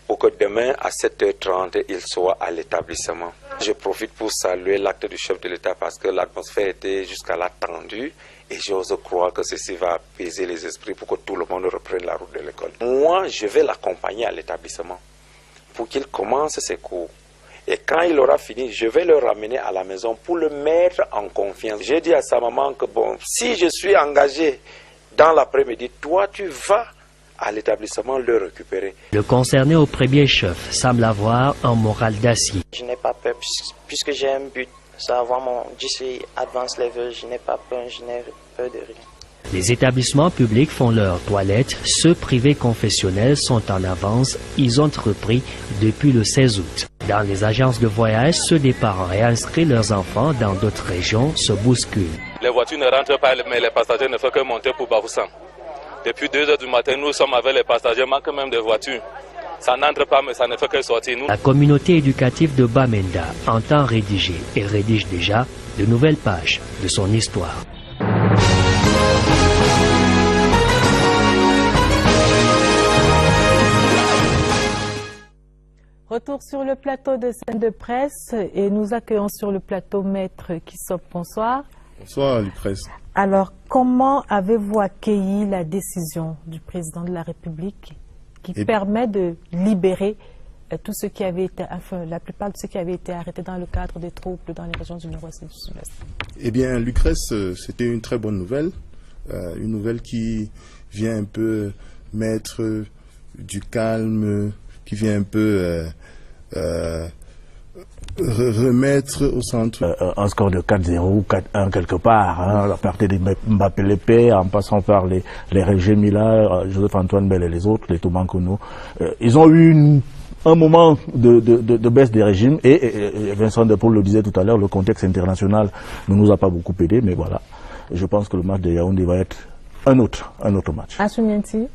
pour que demain à 7h30, il soit à l'établissement. Je profite pour saluer l'acte du chef de l'État parce que l'atmosphère était jusqu'à là tendue et j'ose croire que ceci va apaiser les esprits pour que tout le monde reprenne la route de l'école. Moi, je vais l'accompagner à l'établissement pour qu'il commence ses cours. Et quand il aura fini, je vais le ramener à la maison pour le mettre en confiance. J'ai dit à sa maman que bon, si je suis engagé dans l'après-midi, toi tu vas à l'établissement le récupérer. Le concerné au premier chef semble avoir un moral d'acier. Je n'ai pas peur puisque j'ai un but, c'est avoir mon GCI Advanced Level. Je n'ai pas peur, je n'ai peur de rien. Les établissements publics font leur toilette, ceux privés confessionnels sont en avance, ils ont repris depuis le 16 août. Dans les agences de voyage, ceux des parents réinscrits leurs enfants dans d'autres régions se bousculent. Les voitures ne rentrent pas, mais les passagers ne font que monter pour Bafoussam. Depuis 2 heures du matin, nous sommes avec les passagers, manque même de voitures. Ça n'entre pas, mais ça ne fait que sortir. La communauté éducative de Bamenda entend rédiger et rédige déjà de nouvelles pages de son histoire. Retour sur le plateau de scène de presse et nous accueillons sur le plateau Maître Kissop. Bonsoir. Bonsoir, Lucrèce. Alors, comment avez-vous accueilli la décision du président de la République qui permet de libérer tout ce qui avait été, enfin, la plupart de ceux qui avaient été arrêtés dans le cadre des troubles dans les régions du Nord-Ouest et du Sud-Est? Eh bien, Lucrèce, c'était une très bonne nouvelle. Une nouvelle qui vient un peu mettre du calme, qui vient un peu remettre au centre. Un score de 4-0 ou 4-1 quelque part, hein, à partir de Mbappé Lépé, en passant par les régimes là, Joseph-Antoine Bell et les autres, les Tobankono. Ils ont eu un moment de baisse des régimes et Vincent Depaul le disait tout à l'heure, le contexte international ne nous a pas beaucoup aidé, mais voilà, je pense que le match de Yaoundé va être un autre match. Assounienti.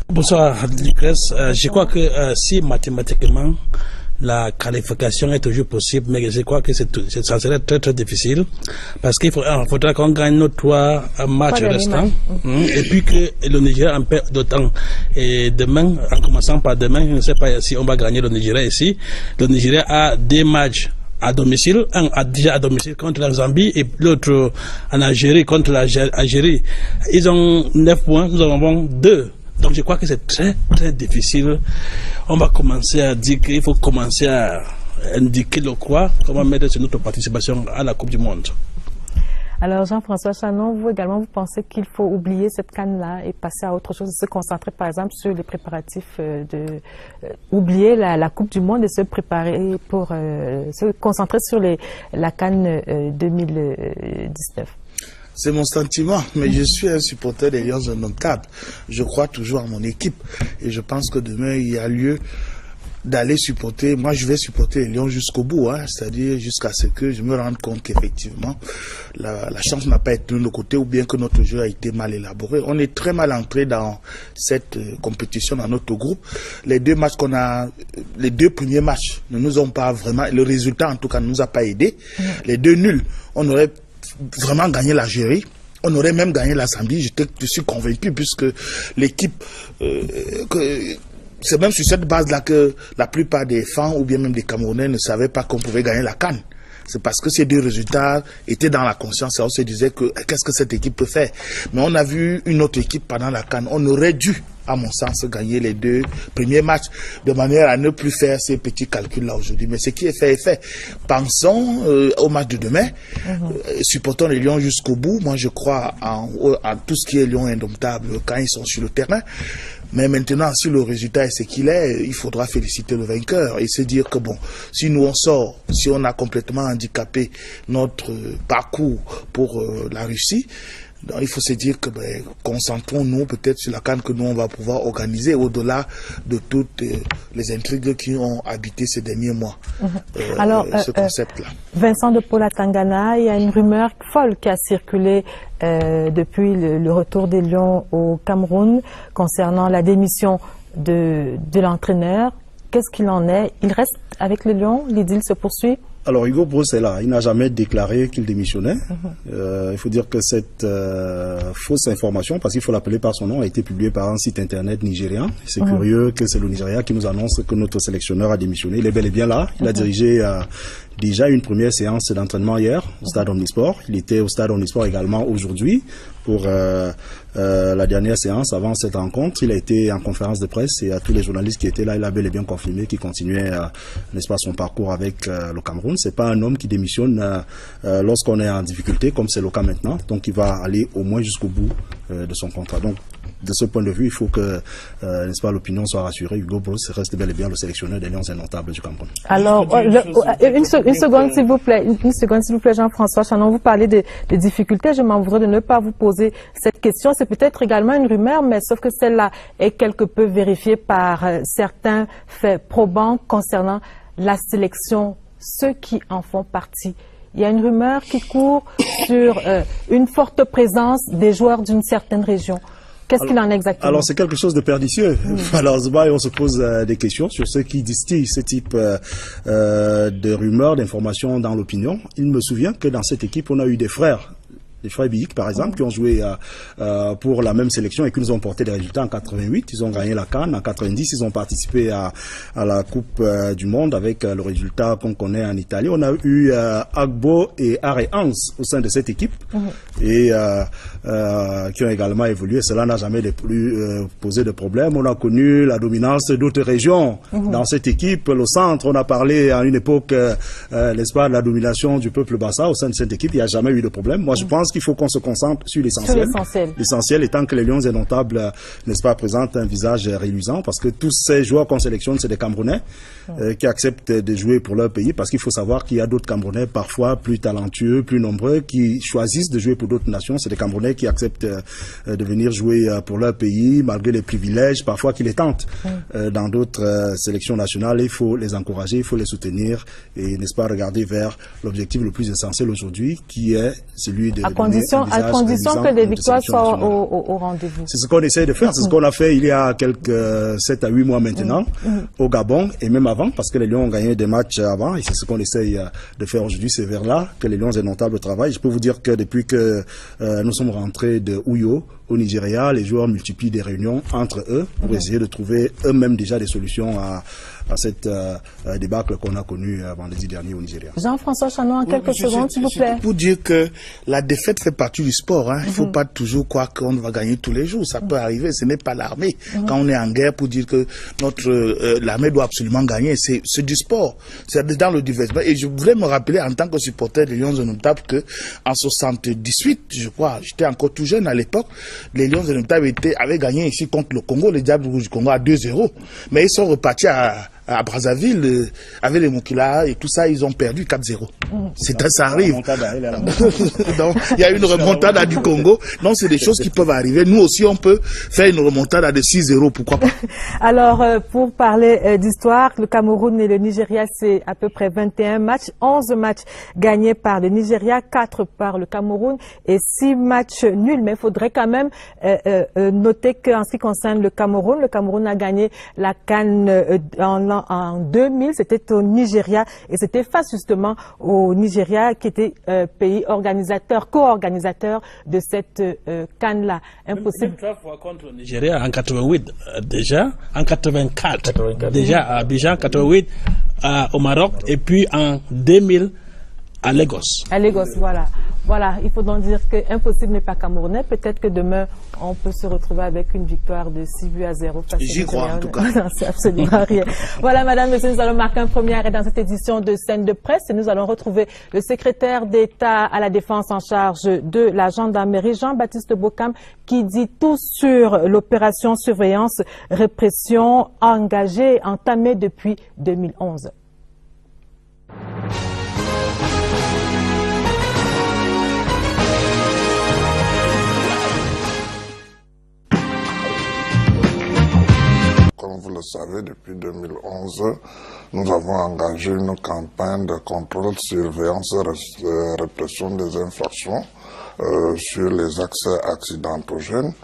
Bonsoir, Lucrèce. Je crois que si mathématiquement la qualification est toujours possible, mais je crois que ça serait très très difficile parce qu'il faudra qu'on gagne nos 3 matchs restants et puis que le Nigeria en perd d'autant. Et demain, en commençant par demain, je ne sais pas si on va gagner le Nigeria ici. Le Nigeria a 2 matchs à domicile, un déjà à domicile contre la Zambie et l'autre en Algérie contre l'Algérie. Ils ont 9 points, nous en avons 2. Donc je crois que c'est très très difficile. On va commencer à dire qu'il faut commencer à indiquer le quoi, comment mettre sur notre participation à la Coupe du Monde. Alors Jean-François Chanon, vous également, vous pensez qu'il faut oublier cette canne-là et passer à autre chose, se concentrer par exemple sur les préparatifs, oublier la Coupe du Monde et se préparer pour se concentrer sur la canne 2019? C'est mon sentiment, mais je suis un supporter des Lions indomptables. Je crois toujours à mon équipe et je pense que demain il y a lieu d'aller supporter. Moi, je vais supporter les Lions jusqu'au bout, hein, c'est-à-dire jusqu'à ce que je me rende compte qu'effectivement la chance n'a pas été de notre côté ou bien que notre jeu a été mal élaboré. On est très mal entré dans cette compétition dans notre groupe. Les 2 matchs qu'on a, les 2 premiers matchs ne nous ont pas vraiment, le résultat en tout cas ne nous a pas aidé. Les 2 nuls, on aurait vraiment gagné l'Algérie, on aurait même gagné la Zambie, je suis convaincu, puisque l'équipe, c'est même sur cette base-là que la plupart des fans ou bien même des Camerounais ne savaient pas qu'on pouvait gagner la CAN. C'est parce que ces 2 résultats étaient dans la conscience et on se disait que qu'est-ce que cette équipe peut faire. Mais on a vu une autre équipe pendant la CAN, on aurait dû, à mon sens, gagner les 2 premiers matchs de manière à ne plus faire ces petits calculs-là aujourd'hui. Mais ce qui est fait. Pensons au match de demain, supportons les Lions jusqu'au bout. Moi, je crois en tout ce qui est Lions indomptables quand ils sont sur le terrain. Mais maintenant, si le résultat est ce qu'il est, il faudra féliciter le vainqueur et se dire que bon, si nous on sort, si on a complètement handicapé notre parcours pour la Russie, donc il faut se dire que concentrons-nous peut-être sur la CAN que nous on va pouvoir organiser au-delà de toutes les intrigues qui ont habité ces derniers mois. Alors, ce concept-là. Vincent Depaul à Tangana, il y a une rumeur folle qui a circulé depuis le retour des Lions au Cameroun concernant la démission de l'entraîneur. Qu'est-ce qu'il en est? Il reste avec les Lions? L'idylle se poursuit? Alors Hugo Broos est là, il n'a jamais déclaré qu'il démissionnait. Il faut dire que cette fausse information, parce qu'il faut l'appeler par son nom, a été publiée par un site internet nigérien. C'est curieux que c'est le Nigeria qui nous annonce que notre sélectionneur a démissionné. Il est bel et bien là, il a dirigé déjà une première séance d'entraînement hier au stade Omnisport. Il était au stade Omnisport également aujourd'hui pour la dernière séance avant cette rencontre. Il a été en conférence de presse et à tous les journalistes qui étaient là, il a bel et bien confirmé qu'il continuait n'est-ce pas, son parcours avec le Cameroun. C'est pas un homme qui démissionne lorsqu'on est en difficulté comme c'est le cas maintenant. Donc il va aller au moins jusqu'au bout de son contrat. Donc de ce point de vue, il faut que n'est-ce pas, l'opinion soit rassurée. Hugo Broos reste bel et bien le sélectionneur des Lions indomptables du Cameroun. Alors, une seconde s'il vous plaît, Jean-François Chanon, vous parlez des difficultés. Je m'en voudrais de ne pas vous poser cette question. C'est peut-être également une rumeur, mais sauf que celle-là est quelque peu vérifiée par certains faits probants concernant la sélection, ceux qui en font partie. Il y a une rumeur qui court sur une forte présence des joueurs d'une certaine région. Qu'est-ce qu'il en est exactement? Alors, c'est quelque chose de pernicieux. Malheureusement, et on se pose des questions sur ceux qui distillent ce type de rumeurs, d'informations dans l'opinion. Il me souvient que dans cette équipe, on a eu des frères Biik, par exemple, qui ont joué pour la même sélection et qui nous ont porté des résultats en 88. Ils ont gagné la CAN. En 90, ils ont participé à la Coupe du Monde avec le résultat qu'on connaît en Italie. On a eu Agbo et Are Hans au sein de cette équipe et qui ont également évolué. Cela n'a jamais plus posé de problème. On a connu la dominance d'autres régions dans cette équipe. Le centre, on a parlé à une époque, n'est-ce pas, de la domination du peuple Bassa au sein de cette équipe. Il n'y a jamais eu de problème. Moi, je pense qu'il faut qu'on se concentre sur l'essentiel. L'essentiel étant que les Lions Indomptables, n'est-ce pas, présentent un visage reluisant, parce que tous ces joueurs qu'on sélectionne, c'est des Camerounais qui acceptent de jouer pour leur pays, parce qu'il faut savoir qu'il y a d'autres Camerounais parfois plus talentueux, plus nombreux, qui choisissent de jouer pour d'autres nations. C'est des Camerounais qui acceptent de venir jouer pour leur pays, malgré les privilèges parfois qui les tentent dans d'autres sélections nationales. Il faut les encourager, il faut les soutenir et, n'est-ce pas, regarder vers l'objectif le plus essentiel aujourd'hui, qui est celui de à condition que les victoires soient au rendez-vous. C'est ce qu'on essaie de faire, c'est ce qu'on a fait il y a quelques 7 à 8 mois maintenant au Gabon et même avant, parce que les Lions ont gagné des matchs avant et c'est ce qu'on essaye de faire aujourd'hui, c'est vers là que les Lions Indomptables travaillent. Je peux vous dire que depuis que nous sommes rentrés de Uyo au Nigeria, les joueurs multiplient des réunions entre eux pour essayer de trouver eux-mêmes déjà des solutions à cette débâcle qu'on a connue vendredi dernier au Nigeria. Jean-François Chanon, en quelques secondes, s'il vous plaît. Pour dire que la défaite fait partie du sport. Il ne faut pas toujours croire qu'on va gagner tous les jours. Ça peut arriver. Ce n'est pas l'armée. Quand on est en guerre, pour dire que l'armée doit absolument gagner, c'est du sport. C'est dans le divertissement. Et je voudrais me rappeler, en tant que supporter des Lions Indomptables, que en 78, je crois, j'étais encore tout jeune à l'époque, les Lions Indomptables avaient gagné ici contre le Congo, les Diables Rouges du Congo à 2-0. Mais ils sont repartis à Brazzaville, avec les Mokila et tout ça, ils ont perdu 4-0. Ça arrive. Donc, il y a une remontada du Congo. Donc, c'est des choses qui peuvent arriver. Nous aussi, on peut faire une remontada de 6-0, pourquoi pas. Alors, pour parler d'histoire, le Cameroun et le Nigeria, c'est à peu près 21 matchs, 11 matchs gagnés par le Nigeria, 4 par le Cameroun et 6 matchs nuls. Mais il faudrait quand même noter qu'en ce qui concerne le Cameroun a gagné la CAN en 2000, c'était au Nigeria et c'était face justement au Nigeria qui était pays organisateur, co-organisateur de cette CAN-là. Impossible. Même 3 fois contre le Nigeria en 88 déjà, en 84 déjà à Abidjan, 88 au Maroc et puis en 2000 à Lagos. À Lagos, voilà. Voilà, il faut donc dire que impossible n'est pas camerounais. Peut-être que demain, on peut se retrouver avec une victoire de 6-0. J'y crois, en tout cas. Non, c'est absolument rien. Voilà, madame, monsieur, nous allons marquer un premier arrêt dans cette édition de Scène de presse et nous allons retrouver le secrétaire d'État à la Défense en charge de la gendarmerie, Jean-Baptiste Bokam, qui dit tout sur l'opération surveillance répression entamée depuis 2011. Comme vous le savez, depuis 2011, nous avons engagé une campagne de contrôle, surveillance et répression des infractions sur les axes accidentogènes.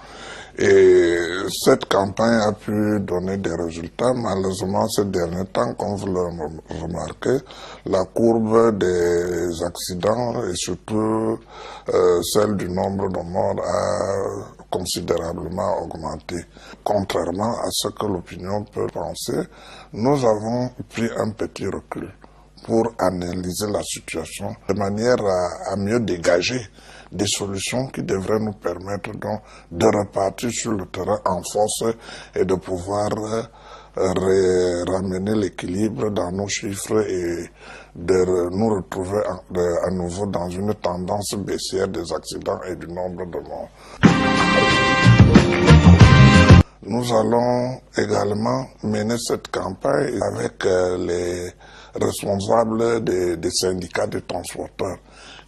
Et cette campagne a pu donner des résultats. Malheureusement, ces derniers temps, comme vous le remarquez, la courbe des accidents et surtout celle du nombre de morts a considérablement augmenté. Contrairement à ce que l'opinion peut penser, nous avons pris un petit recul pour analyser la situation de manière à mieux dégager des solutions qui devraient nous permettre donc de repartir sur le terrain en force et de pouvoir ramener l'équilibre dans nos chiffres et de nous retrouver à nouveau dans une tendance baissière des accidents et du nombre de morts. Nous allons également mener cette campagne avec les responsables des syndicats de transporteurs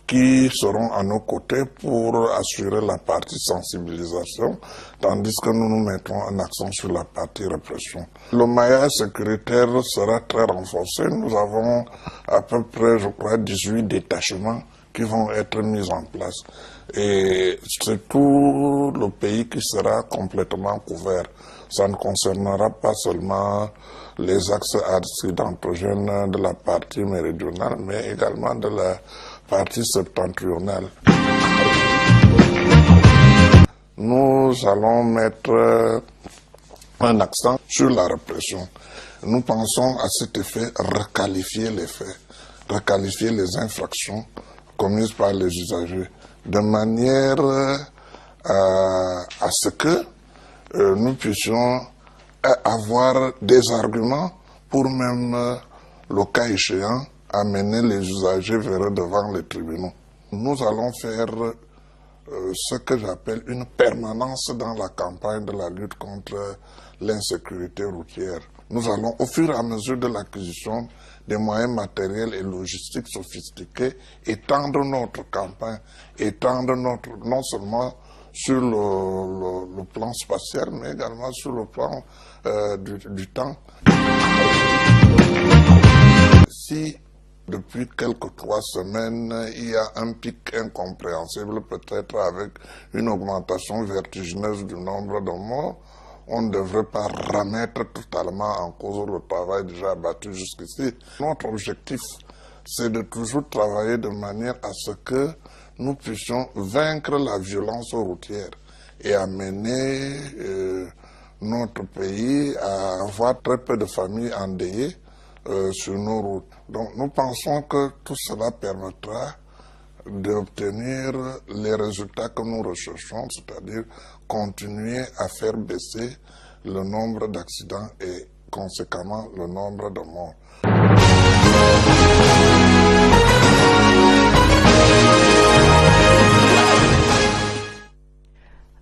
qui seront à nos côtés pour assurer la partie sensibilisation, tandis que nous nous mettons un accent sur la partie répression. Le maillage sécuritaire sera très renforcé. Nous avons à peu près, je crois, 18 détachements qui vont être mises en place. Et c'est tout le pays qui sera complètement couvert. Ça ne concernera pas seulement les axes accidentogènes de la partie méridionale, mais également de la partie septentrionale. Nous allons mettre un accent sur la répression. Nous pensons à cet effet requalifier les faits, requalifier les infractions commises par les usagers, de manière à ce que nous puissions avoir des arguments pour même, le cas échéant, amener les usagers vers devant les tribunaux. Nous allons faire ce que j'appelle une permanence dans la campagne de la lutte contre l'insécurité routière. Nous allons, au fur et à mesure de l'acquisition des moyens matériels et logistiques sophistiqués, étendre notre campagne, étendre notre, non seulement sur le plan spatial, mais également sur le plan du temps. Si depuis quelques 3 semaines, il y a un pic incompréhensible, peut-être avec une augmentation vertigineuse du nombre de morts, on ne devrait pas remettre totalement en cause le travail déjà abattu jusqu'ici. Notre objectif, c'est de toujours travailler de manière à ce que nous puissions vaincre la violence routière et amener notre pays à avoir très peu de familles endeuillées sur nos routes. Donc nous pensons que tout cela permettra d'obtenir les résultats que nous recherchons, c'est-à-dire continuer à faire baisser le nombre d'accidents et conséquemment le nombre de morts.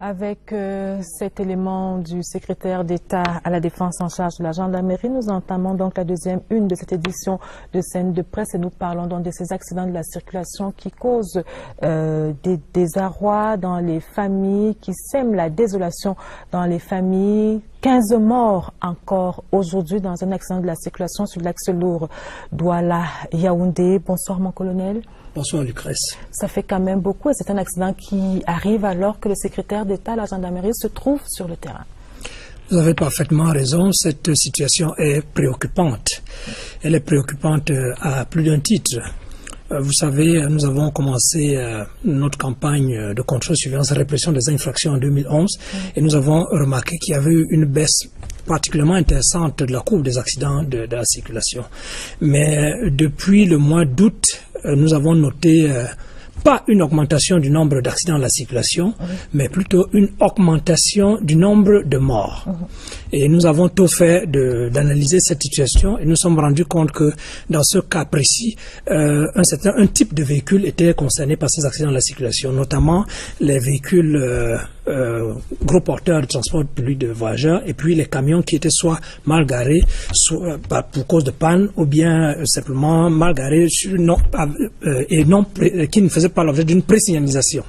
Avec cet élément du secrétaire d'État à la Défense en charge de la gendarmerie, nous entamons donc la deuxième une de cette édition de Scène de presse et nous parlons donc de ces accidents de la circulation qui causent des désarrois dans les familles, qui sèment la désolation dans les familles. 15 morts encore aujourd'hui dans un accident de la circulation sur l'axe lourd Douala-Yaoundé. Bonsoir mon colonel. Bonsoir Lucrèce. Ça fait quand même beaucoup et c'est un accident qui arrive alors que le secrétaire d'État à la gendarmerie se trouve sur le terrain. Vous avez parfaitement raison, cette situation est préoccupante. Elle est préoccupante à plus d'un titre. Vous savez, nous avons commencé notre campagne de contrôle, surveillance et répression des infractions en 2011 et nous avons remarqué qu'il y avait eu une baisse particulièrement intéressante de la courbe des accidents de la circulation. Mais depuis le mois d'août, nous avons noté pas une augmentation du nombre d'accidents de la circulation, mais plutôt une augmentation du nombre de morts. Et nous avons tout fait d'analyser cette situation et nous sommes rendus compte que dans ce cas précis, un type de véhicule était concerné par ces accidents de la circulation, notamment les véhicules gros porteurs de transport public de voyageurs et puis les camions qui étaient soit mal garés soit, pour cause de panne ou bien simplement mal garés qui ne faisaient pas l'objet d'une présignalisation.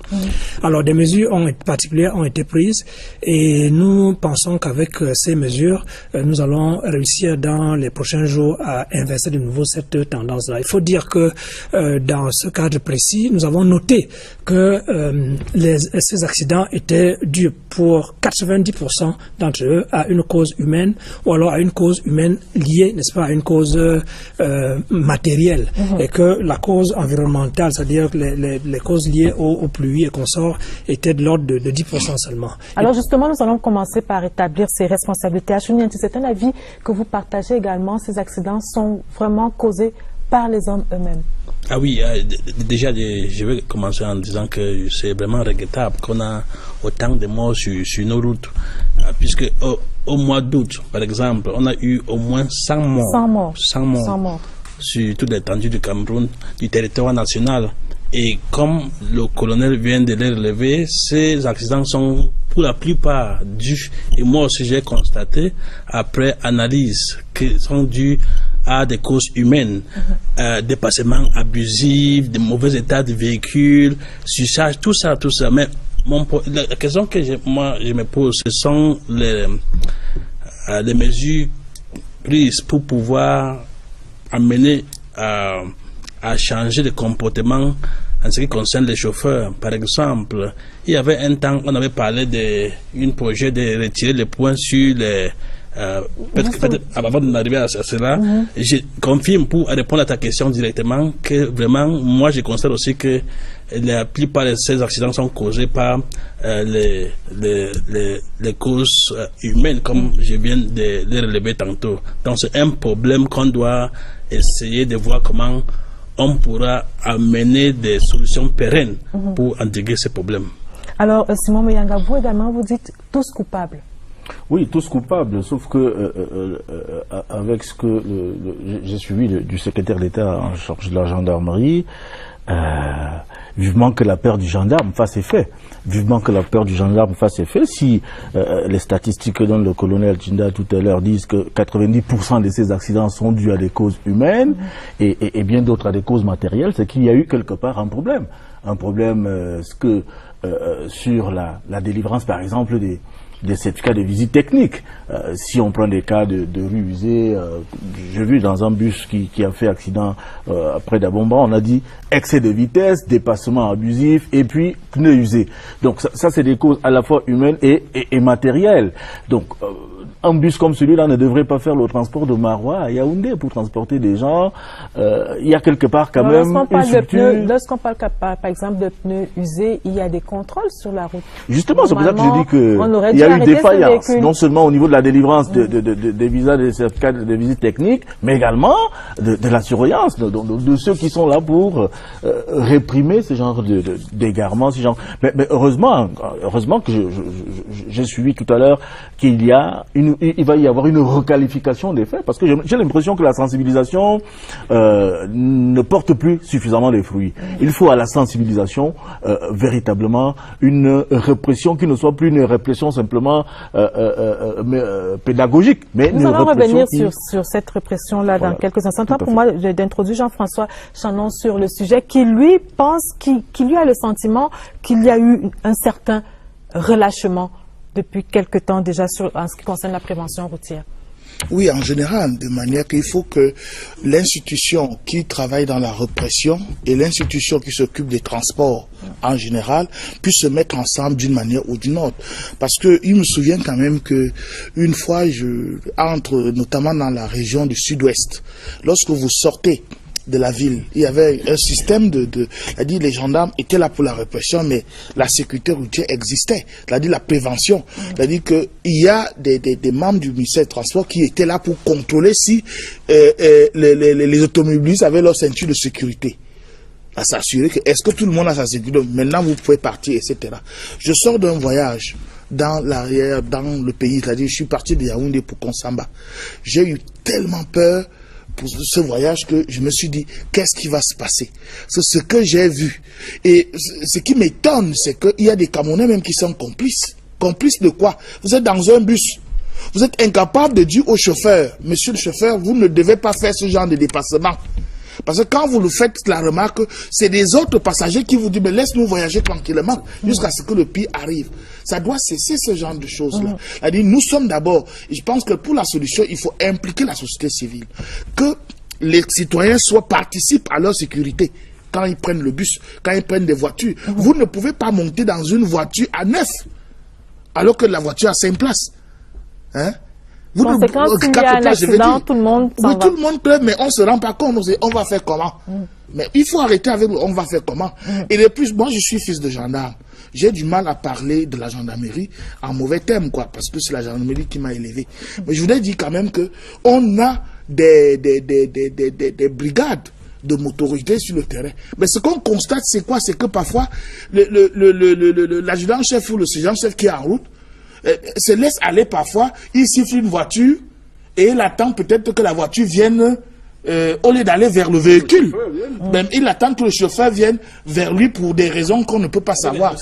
Alors des mesures particulières ont été prises et nous pensons qu'avec ces mesures, nous allons réussir dans les prochains jours à inverser de nouveau cette tendance-là. Il faut dire que dans ce cadre précis, nous avons noté que ces accidents étaient dus pour 90% d'entre eux à une cause humaine ou alors à une cause humaine liée, n'est-ce pas, à une cause matérielle et que la cause environnementale, c'est-à-dire les causes liées aux pluies et consorts étaient de l'ordre de 10% seulement. Alors justement, nous allons commencer par établir ces responsabilités. Achunianti, c'est un avis que vous partagez également, ces accidents sont vraiment causés par les hommes eux-mêmes. Ah oui, déjà, je vais commencer en disant que c'est vraiment regrettable qu'on a autant de morts sur nos routes. Puisque au mois d'août, par exemple, on a eu au moins 100 morts. 100 morts. Sur toute l'étendue du Cameroun, du territoire national. Et comme le colonel vient de les relever, ces accidents sont pour la plupart dus, et moi aussi j'ai constaté, après analyse, qu'ils sont dus à des causes humaines, dépassement abusif, de mauvais état de véhicule, surcharge, tout ça. Mais la question que je me pose, ce sont les mesures prises pour pouvoir amener à changer de comportement en ce qui concerne les chauffeurs, par exemple, il y avait un temps, on avait parlé d'un projet de retirer les points sur les... peut-être avant d'arriver à cela, je confirme pour répondre à ta question directement que vraiment, moi je constate aussi que la plupart de ces accidents sont causés par les causes humaines, comme je viens de les relever tantôt. Donc c'est un problème qu'on doit essayer de voir comment on pourra amener des solutions pérennes pour endiguer ces problèmes. Alors Simon Moyanga, vous également vous dites tous coupables. Oui, tous coupables, sauf que avec ce que j'ai suivi du secrétaire d'État en charge de la gendarmerie, vivement que la peur du gendarme fasse effet. Vivement que la peur du gendarme fasse effet. Si les statistiques que donne le colonel Tchinda tout à l'heure disent que 90% de ces accidents sont dus à des causes humaines et bien d'autres à des causes matérielles, c'est qu'il y a eu quelque part un problème. Un problème sur la délivrance, par exemple, des certificats de visite technique. Si on prend des cas de rue usée, j'ai vu dans un bus qui a fait accident près d'Abomba, on a dit excès de vitesse, dépassement abusif et puis pneus usés. Donc ça c'est des causes à la fois humaines et matérielles. Donc un bus comme celui-là ne devrait pas faire le transport de Maroua à Yaoundé pour transporter des gens. Il y a quelque part quand même une structure... Lorsqu'on parle par exemple de pneus usés, il y a des contrôles sur la route. Justement, c'est pour ça que je dis qu'il y a eu défaillance, non seulement au niveau de la délivrance des visas, des certificats de visite technique, mais également de la surveillance, de ceux qui sont là pour réprimer ce genre d'égarements. Mais heureusement que j'ai suivi tout à l'heure qu'il y a il va y avoir une requalification des faits, parce que j'ai l'impression que la sensibilisation ne porte plus suffisamment les fruits. Il faut à la sensibilisation véritablement une répression qui ne soit plus une répression simplement pédagogique, mais nous allons revenir sur cette répression-là dans quelques instants. Pour moi, d'introduire Jean-François Chanon sur le sujet, qui lui pense, qui lui a le sentiment qu'il y a eu un certain relâchement depuis quelque temps déjà en ce qui concerne la prévention routière. Oui, en général, de manière qu'il faut que l'institution qui travaille dans la répression et l'institution qui s'occupe des transports en général puissent se mettre ensemble d'une manière ou d'une autre. Parce que il me souvient quand même que une fois, entre notamment dans la région du sud-ouest, lorsque vous sortez de la ville, il y avait un système c'est-à-dire les gendarmes étaient là pour la répression, mais la sécurité routière existait, c'est-à-dire la prévention, c'est-à-dire qu'il y a des membres du ministère des Transports qui étaient là pour contrôler si les automobilistes avaient leur ceinture de sécurité, à s'assurer que est-ce que tout le monde a sa sécurité, maintenant vous pouvez partir, etc. Je sors d'un voyage dans le pays, c'est-à-dire je suis parti de Yaoundé pour Konsamba. J'ai eu tellement peur pour ce voyage que je me suis dit, qu'est-ce qui va se passer? C'est ce que j'ai vu. Et ce qui m'étonne, c'est qu'il y a des Camerounais même qui sont complices. Complices de quoi? Vous êtes dans un bus. Vous êtes incapable de dire au chauffeur, monsieur le chauffeur, vous ne devez pas faire ce genre de dépassement. Parce que quand vous le faites la remarque, c'est des autres passagers qui vous disent, mais laisse-nous voyager tranquillement jusqu'à ce que le pire arrive. Ça doit cesser ce genre de choses-là. C'est-à-dire, nous sommes d'abord, et je pense que pour la solution, il faut impliquer la société civile. Que les citoyens participent à leur sécurité quand ils prennent le bus, quand ils prennent des voitures. Vous ne pouvez pas monter dans une voiture à 9, alors que la voiture a 5 places. Hein? Conséquence, s'il y a un accident, tout le monde s'en va. Tout le monde pleure, mais on ne se rend pas compte. On va faire comment? Mais il faut arrêter avec le on va faire comment. Et de plus, moi je suis fils de gendarme. J'ai du mal à parler de la gendarmerie en mauvais termes, quoi, parce que c'est la gendarmerie qui m'a élevé. Mais je voudrais dire quand même que on a des brigades de motorités sur le terrain. Mais ce qu'on constate, c'est quoi? C'est que parfois, l'adjudant-chef ou le sergent-chef qui est en route se laisse aller parfois, il siffle une voiture et il attend peut-être que la voiture vienne au lieu d'aller vers le véhicule. Même il attend que le chauffeur vienne vers lui pour des raisons qu'on ne peut pas savoir.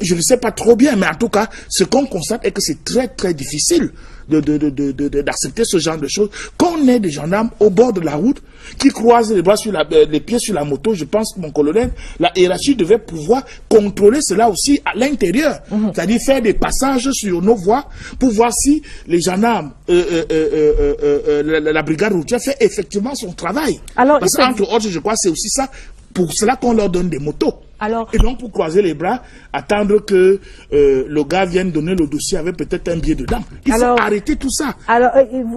Je ne sais pas trop bien, mais en tout cas, ce qu'on constate est que c'est très très difficile d'accepter ce genre de choses. Quand on est des gendarmes au bord de la route qui croisent les bras les pieds sur la moto, je pense, mon colonel, la hiérarchie devait pouvoir contrôler cela aussi à l'intérieur. C'est-à-dire faire des passages sur nos voies pour voir si les gendarmes, la brigade routière fait effectivement son travail. Alors, parce qu'entre autres, je crois que c'est aussi ça. pour cela qu'on leur donne des motos. Alors, et donc pour croiser les bras, attendre que le gars vienne donner le dossier avec peut-être un billet dedans. Il faut arrêter tout ça. Alors,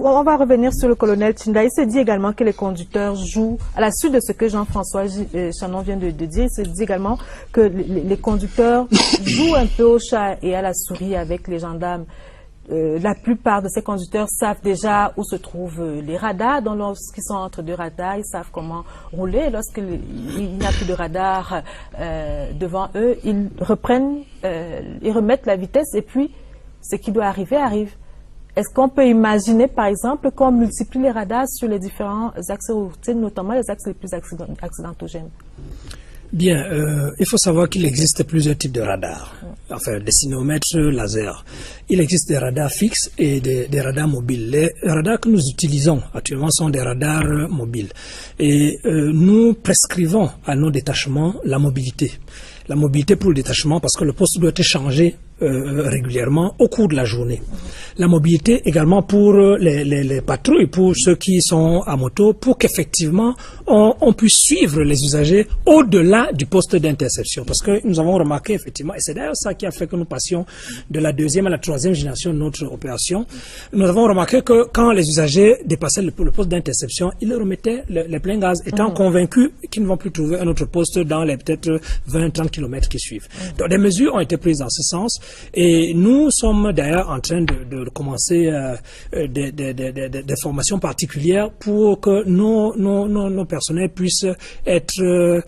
on va revenir sur le colonel Tchinda. Il se dit également que les conducteurs jouent, à la suite de ce que Jean-François Chanon vient de dire, il se dit également que les conducteurs jouent un peu au chat et à la souris avec les gendarmes. La plupart de ces conducteurs savent déjà où se trouvent les radars. Donc lorsqu'ils sont entre deux radars, ils savent comment rouler. Lorsqu'il n'y a plus de radar devant eux, ils remettent la vitesse et puis ce qui doit arriver arrive. Est-ce qu'on peut imaginer, par exemple, qu'on multiplie les radars sur les différents axes routiers, notamment les axes les plus accidentogènes? Bien, il faut savoir qu'il existe plusieurs types de radars, enfin des cinéomètres laser. Il existe des radars fixes et des radars mobiles. Les radars que nous utilisons actuellement sont des radars mobiles. Et nous prescrivons à nos détachements la mobilité. La mobilité pour le détachement parce que le poste doit être changé régulièrement au cours de la journée. La mobilité également pour les patrouilles, pour ceux qui sont à moto, pour qu'effectivement on puisse suivre les usagers au-delà du poste d'interception. Parce que nous avons remarqué effectivement, et c'est d'ailleurs ça qui a fait que nous passions de la 2e à la 3e génération de notre opération, nous avons remarqué que quand les usagers dépassaient le poste d'interception, ils remettaient les pleins gaz, étant convaincus qu'ils ne vont plus trouver un autre poste dans les peut-être 20-30 km qui suivent. Donc des mesures ont été prises dans ce sens. Et nous sommes d'ailleurs en train de commencer des formations particulières pour que nos personnels puissent être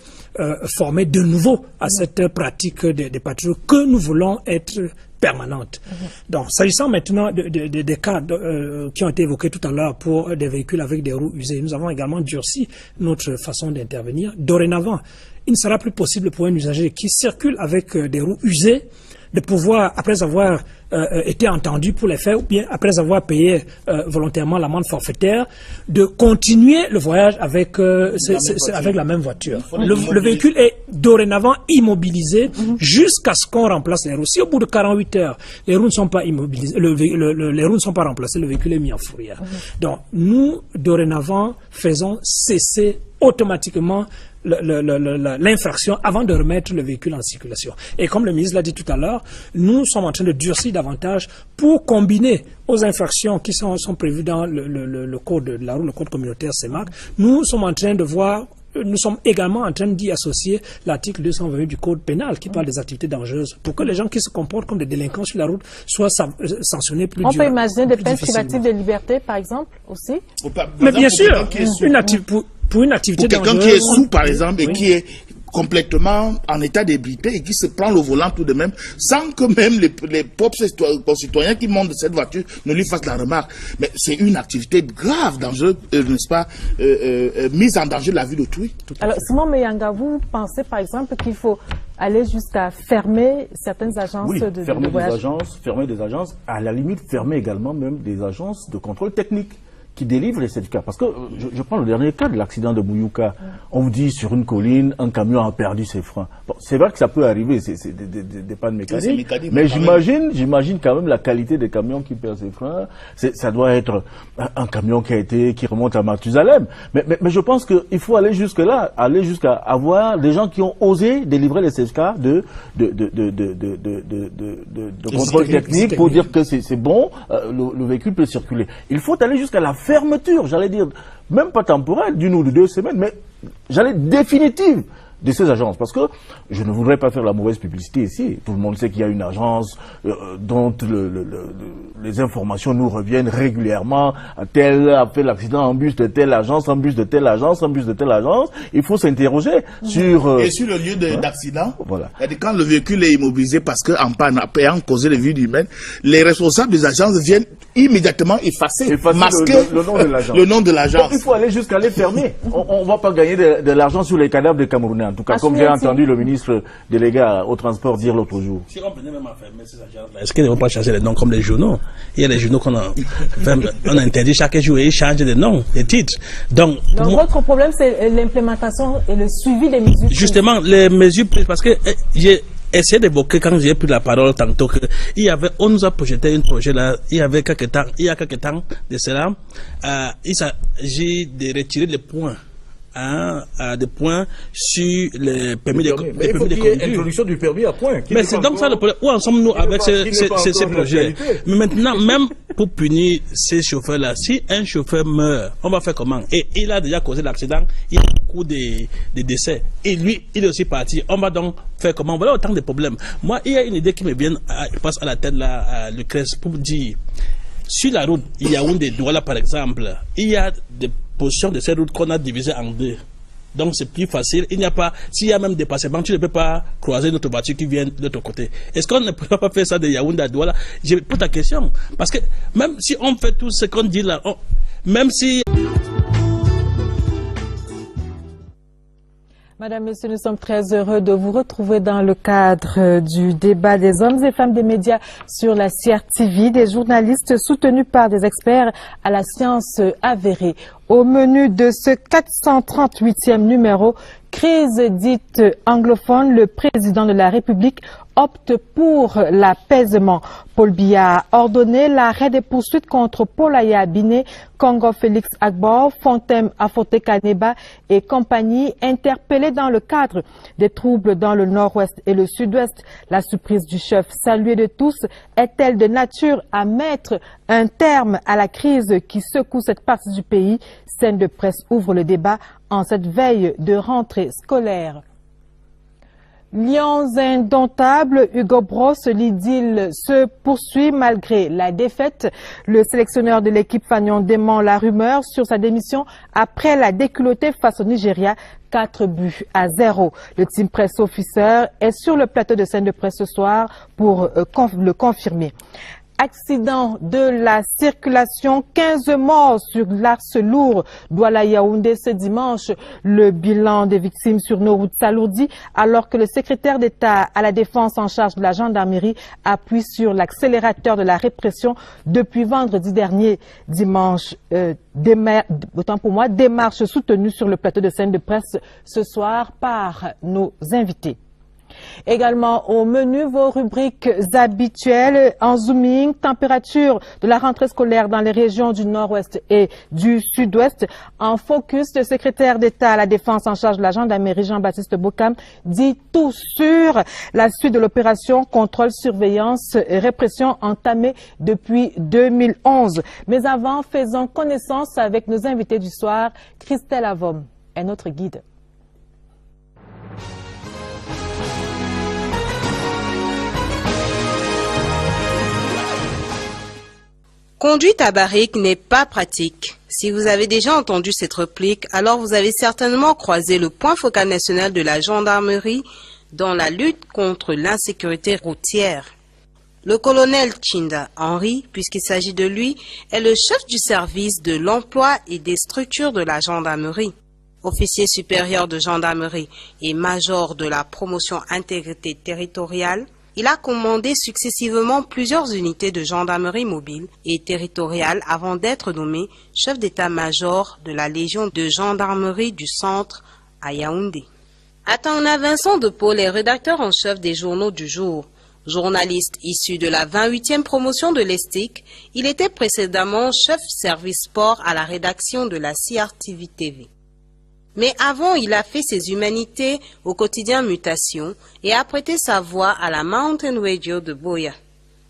formés de nouveau à cette pratique des patrouilles que nous voulons être permanente. Donc, s'agissant maintenant des cas qui ont été évoqués tout à l'heure pour des véhicules avec des roues usées, nous avons également durci notre façon d'intervenir. Dorénavant, il ne sera plus possible pour un usager qui circule avec des roues usées de pouvoir, après avoir été entendu pour les faits, ou bien après avoir payé volontairement l'amende forfaitaire, de continuer le voyage avec la même voiture. Le véhicule est dorénavant immobilisé jusqu'à ce qu'on remplace les roues. Si au bout de 48 heures, les roues ne sont pas immobilisées, les roues ne sont pas remplacées, le véhicule est mis en fourrière. Donc, nous, dorénavant, faisons cesser automatiquement l'infraction avant de remettre le véhicule en circulation. Et comme le ministre l'a dit tout à l'heure, nous sommes en train de durcir davantage pour combiner aux infractions qui sont prévues dans le code de la route, le code communautaire CEMAC. Nous sommes en train de voir, nous sommes également en train d'y associer l'article 220 du code pénal qui parle des activités dangereuses pour que les gens qui se comportent comme des délinquants sur la route soient sanctionnés plus durement. On peut imaginer des peines privatives de liberté, par exemple, aussi? Mais bien sûr, pour une activité dangereuse. Pour quelqu'un qui est sous, par exemple, et qui est complètement en état d'ébriété et qui se prend le volant tout de même, sans que même les propres concitoyens qui montent de cette voiture ne lui fassent la remarque. Mais c'est une activité grave, dangereuse, n'est-ce pas, mise en danger de la vie d'autrui. Alors, Simon Meyanga, vous pensez par exemple qu'il faut aller jusqu'à fermer certaines agences de voyage? Fermer des agences, à la limite fermer également même des agences de contrôle technique qui délivrent les certificats. Parce que je prends le dernier cas de l'accident de Mouyouka. On vous dit sur une colline, un camion a perdu ses freins. Bon, c'est vrai que ça peut arriver, c'est des pannes mécaniques. Mais j'imagine quand même la qualité des camions qui perdent ses freins. Ça doit être un camion qui remonte à Mathusalem. Mais je pense qu'il faut aller jusque-là, aller jusqu'à avoir des gens qui ont osé délivrer les certificats de contrôle technique pour dire que c'est bon, le véhicule peut circuler. Il faut aller jusqu'à la fermeture, j'allais dire, même pas temporaire, d'une ou de 2 semaines, mais j'allais définitive de ces agences. Parce que je ne voudrais pas faire la mauvaise publicité ici. Tout le monde sait qu'il y a une agence dont les informations nous reviennent régulièrement. Tel a fait l'accident en bus de telle agence, en bus de telle agence, en bus de telle agence. Il faut s'interroger sur... Et sur le lieu d'accident, voilà. Quand le véhicule est immobilisé parce qu'en panne, ayant causé les vies humaines, les responsables des agences viennent immédiatement masquer le nom de l'agence. Donc il faut aller jusqu'à les fermer. On ne va pas gagner de l'argent sur les cadavres des Camerounais. En tout cas, comme j'ai entendu le ministre délégué au transport dire l'autre jour. Si on venait même à fermer ces agences-là, est-ce qu'ils ne vont pas changer les noms comme les journaux? Il y a les journaux qu'on a interdit chaque jour et ils changent les noms, les titres. Donc votre problème, c'est l'implémentation et le suivi des mesures prises. Justement, les mesures prises, parce que j'ai essayé d'évoquer quand j'ai pris la parole tantôt on nous a projeté un projet là, il y a quelques temps de cela, il s'agit de retirer les points des points sur les permis de conduire. Il faut qu'il y ait introduction du permis à point. Mais c'est donc ça le problème. Où en sommes-nous avec ces projets? Mais maintenant, même pour punir ces chauffeurs-là, si un chauffeur meurt, on va faire comment? Et il a déjà causé l'accident, il y a beaucoup de décès. Et lui, il est aussi parti. On va donc faire comment? Voilà autant de problèmes. Moi, il y a une idée qui me vient, je passe à la tête là, le CRES, pour dire, sur la route Yaoundé-Douala par exemple, il y a des portions de cette route qu'on a divisées en deux. Donc c'est plus facile. Il n'y a pas, s'il y a même des passements, tu ne peux pas croiser notre voiture qui vient de l'autre côté. Est-ce qu'on ne peut pas faire ça de Yaoundé à Douala? Je pose ta question. Parce que même si on fait tout ce qu'on dit là, même si... Madame, Monsieur, nous sommes très heureux de vous retrouver dans le cadre du débat des hommes et femmes des médias sur la CRTV, des journalistes soutenus par des experts à la science avérée. Au menu de ce 438e numéro, crise dite anglophone, le président de la République opte pour l'apaisement. Paul Biya a ordonné l'arrêt des poursuites contre Paul Aya Biné, Congo Félix Agbor, Fontem Afote Kaneba et compagnie interpellés dans le cadre des troubles dans le nord-ouest et le sud-ouest. La surprise du chef salué de tous est-elle de nature à mettre un terme à la crise qui secoue cette partie du pays? Scène de presse ouvre le débat en cette veille de rentrée scolaire. Lions indomptables, Hugo Bross, l'idylle se poursuit malgré la défaite. Le sélectionneur de l'équipe Fagnon dément la rumeur sur sa démission après la déculottée face au Nigeria, 4-0. Le team presse officer est sur le plateau de scène de presse ce soir pour le confirmer. Accident de la circulation, 15 morts sur l'axe lourd Douala-Yaoundé ce dimanche. Le bilan des victimes sur nos routes s'alourdit alors que le secrétaire d'État à la défense en charge de la gendarmerie appuie sur l'accélérateur de la répression depuis vendredi dernier. Dimanche, autant pour moi, démarche soutenue sur le plateau de scène de presse ce soir par nos invités. Également au menu, vos rubriques habituelles en zooming, température de la rentrée scolaire dans les régions du nord-ouest et du sud-ouest. En focus, le secrétaire d'État à la défense en charge de la gendarmerie, Jean-Baptiste Bokam, dit tout sur la suite de l'opération contrôle, surveillance et répression entamée depuis 2011. Mais avant, faisons connaissance avec nos invités du soir. Christelle Avom est notre guide. Conduite à barrique n'est pas pratique. Si vous avez déjà entendu cette réplique, alors vous avez certainement croisé le point focal national de la gendarmerie dans la lutte contre l'insécurité routière. Le colonel Chinda Henry, puisqu'il s'agit de lui, est le chef du service de l'emploi et des structures de la gendarmerie. Officier supérieur de gendarmerie et major de la promotion intégrité territoriale, il a commandé successivement plusieurs unités de gendarmerie mobile et territoriale avant d'être nommé chef d'état-major de la Légion de gendarmerie du centre à Yaoundé. Atana Vincent de Paul est rédacteur en chef des journaux du jour. Journaliste issu de la 28e promotion de l'ESTIC, il était précédemment chef service sport à la rédaction de la CRTV TV. Mais avant, il a fait ses humanités au quotidien Mutation et a prêté sa voix à la Mountain Radio de Boya.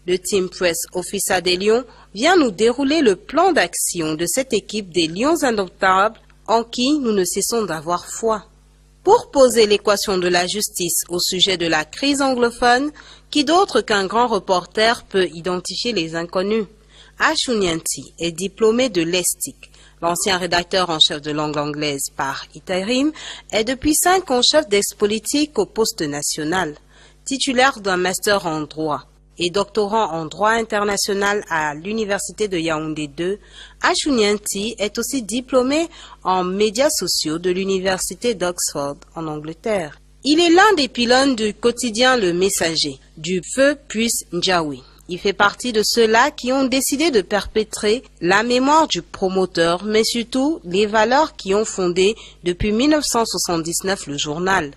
Le Team Press Officer des Lions vient nous dérouler le plan d'action de cette équipe des Lions indomptables en qui nous ne cessons d'avoir foi. Pour poser l'équation de la justice au sujet de la crise anglophone, qui d'autre qu'un grand reporter peut identifier les inconnus? Ashunyanti est diplômé de l'ESTIC. L'ancien rédacteur en chef de langue anglaise par intérim est depuis 5 ans chef d'ex-politique au poste national. Titulaire d'un master en droit et doctorant en droit international à l'université de Yaoundé 2, Ashunyanti est aussi diplômé en médias sociaux de l'université d'Oxford en Angleterre. Il est l'un des pylônes du quotidien Le Messager, du feu Puisse Njawi. Il fait partie de ceux-là qui ont décidé de perpétrer la mémoire du promoteur, mais surtout les valeurs qui ont fondé depuis 1979 le journal.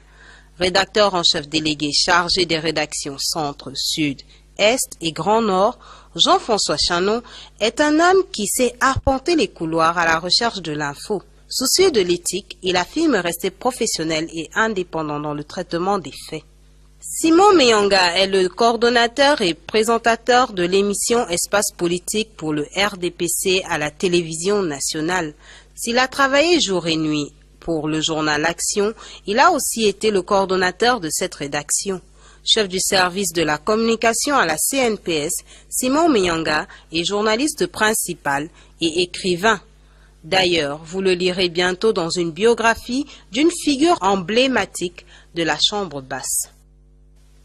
Rédacteur en chef délégué chargé des rédactions Centre, Sud, Est et Grand Nord, Jean-François Chanon est un homme qui sait arpenter les couloirs à la recherche de l'info. Soucieux de l'éthique, il affirme rester professionnel et indépendant dans le traitement des faits. Simon Meyanga est le coordonnateur et présentateur de l'émission Espace politique pour le RDPC à la télévision nationale. S'il a travaillé jour et nuit pour le journal Action, il a aussi été le coordonnateur de cette rédaction. Chef du service de la communication à la CNPS, Simon Meyanga est journaliste principal et écrivain. D'ailleurs, vous le lirez bientôt dans une biographie d'une figure emblématique de la chambre basse.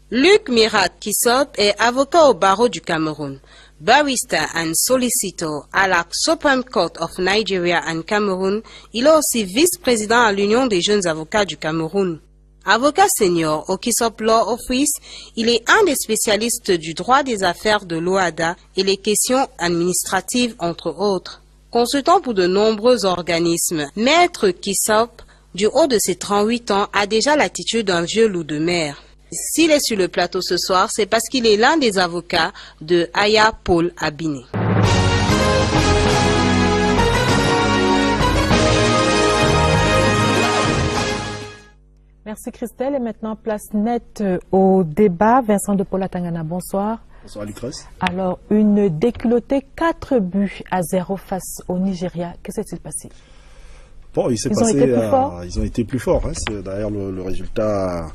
Luc Mirat Kissop est avocat au barreau du Cameroun, barrister and solicitor à la Supreme Court of Nigeria and Cameroon. Il est aussi vice-président à l'Union des jeunes avocats du Cameroun. Avocat senior au Kissop Law Office, il est un des spécialistes du droit des affaires de l'OADA et les questions administratives entre autres. Consultant pour de nombreux organismes, Maître Kissop, du haut de ses 38 ans, a déjà l'attitude d'un vieux loup de mer. S'il est sur le plateau ce soir, c'est parce qu'il est l'un des avocats de Aya Paul Abiné. Merci Christelle. Et maintenant, place nette au débat. Vincent de Paula Tangana, bonsoir. Bonsoir Lucrèce. Alors, une déculottée, 4 buts à 0 face au Nigeria. Que s'est-il passé? Bon, ils ont été plus forts. Hein. D'ailleurs, le résultat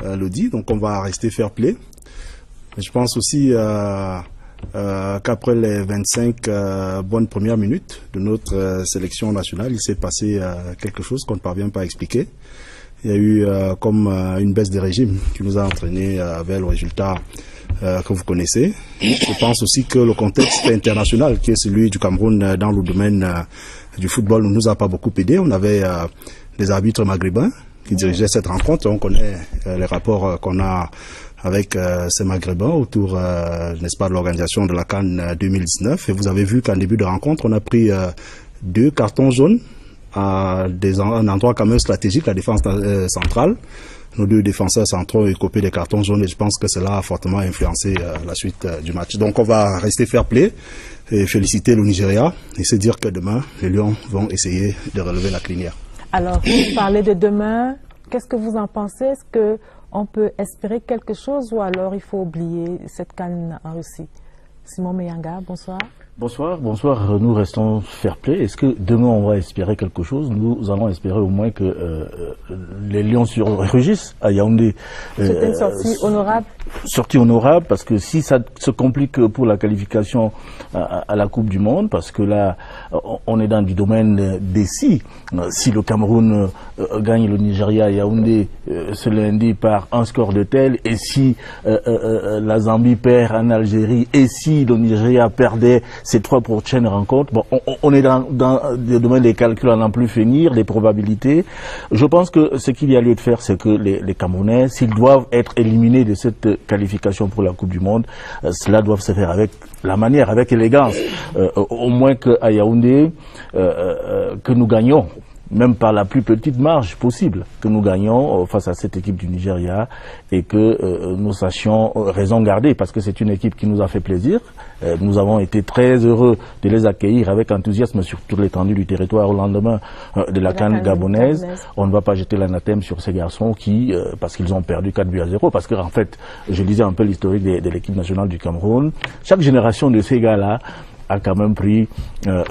le dit. Donc, on va rester fair play. Mais je pense aussi qu'après les 25 bonnes premières minutes de notre sélection nationale, il s'est passé quelque chose qu'on ne parvient pas à expliquer. Il y a eu comme une baisse des régimes qui nous a entraîné vers le résultat que vous connaissez. Je pense aussi que le contexte international, qui est celui du Cameroun dans le domaine du football, ne nous a pas beaucoup aidé. On avait des arbitres maghrébins qui dirigeaient cette rencontre. On connaît les rapports qu'on a avec ces maghrébins autour, n'est-ce pas, de l'organisation de la CAN 2019. Et vous avez vu qu'en début de rencontre, on a pris 2 cartons jaunes à un endroit quand même stratégique, la défense centrale. Nos 2 défenseurs centraux ont écopé des cartons jaunes et je pense que cela a fortement influencé la suite du match. Donc on va rester fair play et féliciter le Nigeria et se dire que demain, les Lions vont essayer de relever la crinière. Alors, vous parlez de demain, qu'est-ce que vous en pensez? Est-ce qu'on peut espérer quelque chose ou alors il faut oublier cette CAN en Russie? Simon Meyanga, bonsoir. Bonsoir, bonsoir. Nous restons fair play. Est-ce que demain on va espérer quelque chose? Nous allons espérer au moins que les Lions surgissent à Yaoundé. C'était une sortie honorable. Sortie honorable parce que si ça se complique pour la qualification à la Coupe du Monde, parce que là on est dans du domaine des si. Si le Cameroun gagne le Nigeria à Yaoundé ce lundi par un score de tel, et si la Zambie perd en Algérie, et si le Nigeria perdait ces 3 prochaines rencontres, bon, on est dans le domaine des calculs à n'en plus finir, des probabilités. Je pense que ce qu'il y a lieu de faire, c'est que les Camerounais, s'ils doivent être éliminés de cette qualification pour la Coupe du Monde, cela doit se faire avec la manière, avec élégance. Au moins qu'à Yaoundé, que nous gagnons, même par la plus petite marge possible, que nous gagnons face à cette équipe du Nigeria et que nous sachions raison garder, parce que c'est une équipe qui nous a fait plaisir. Nous avons été très heureux de les accueillir avec enthousiasme sur toute l'étendue du territoire au lendemain de la CAN gabonaise. On ne va pas jeter l'anathème sur ces garçons qui, parce qu'ils ont perdu 4 buts à 0, parce que en fait, je lisais un peu l'historique de l'équipe nationale du Cameroun. Chaque génération de ces gars-là a quand même pris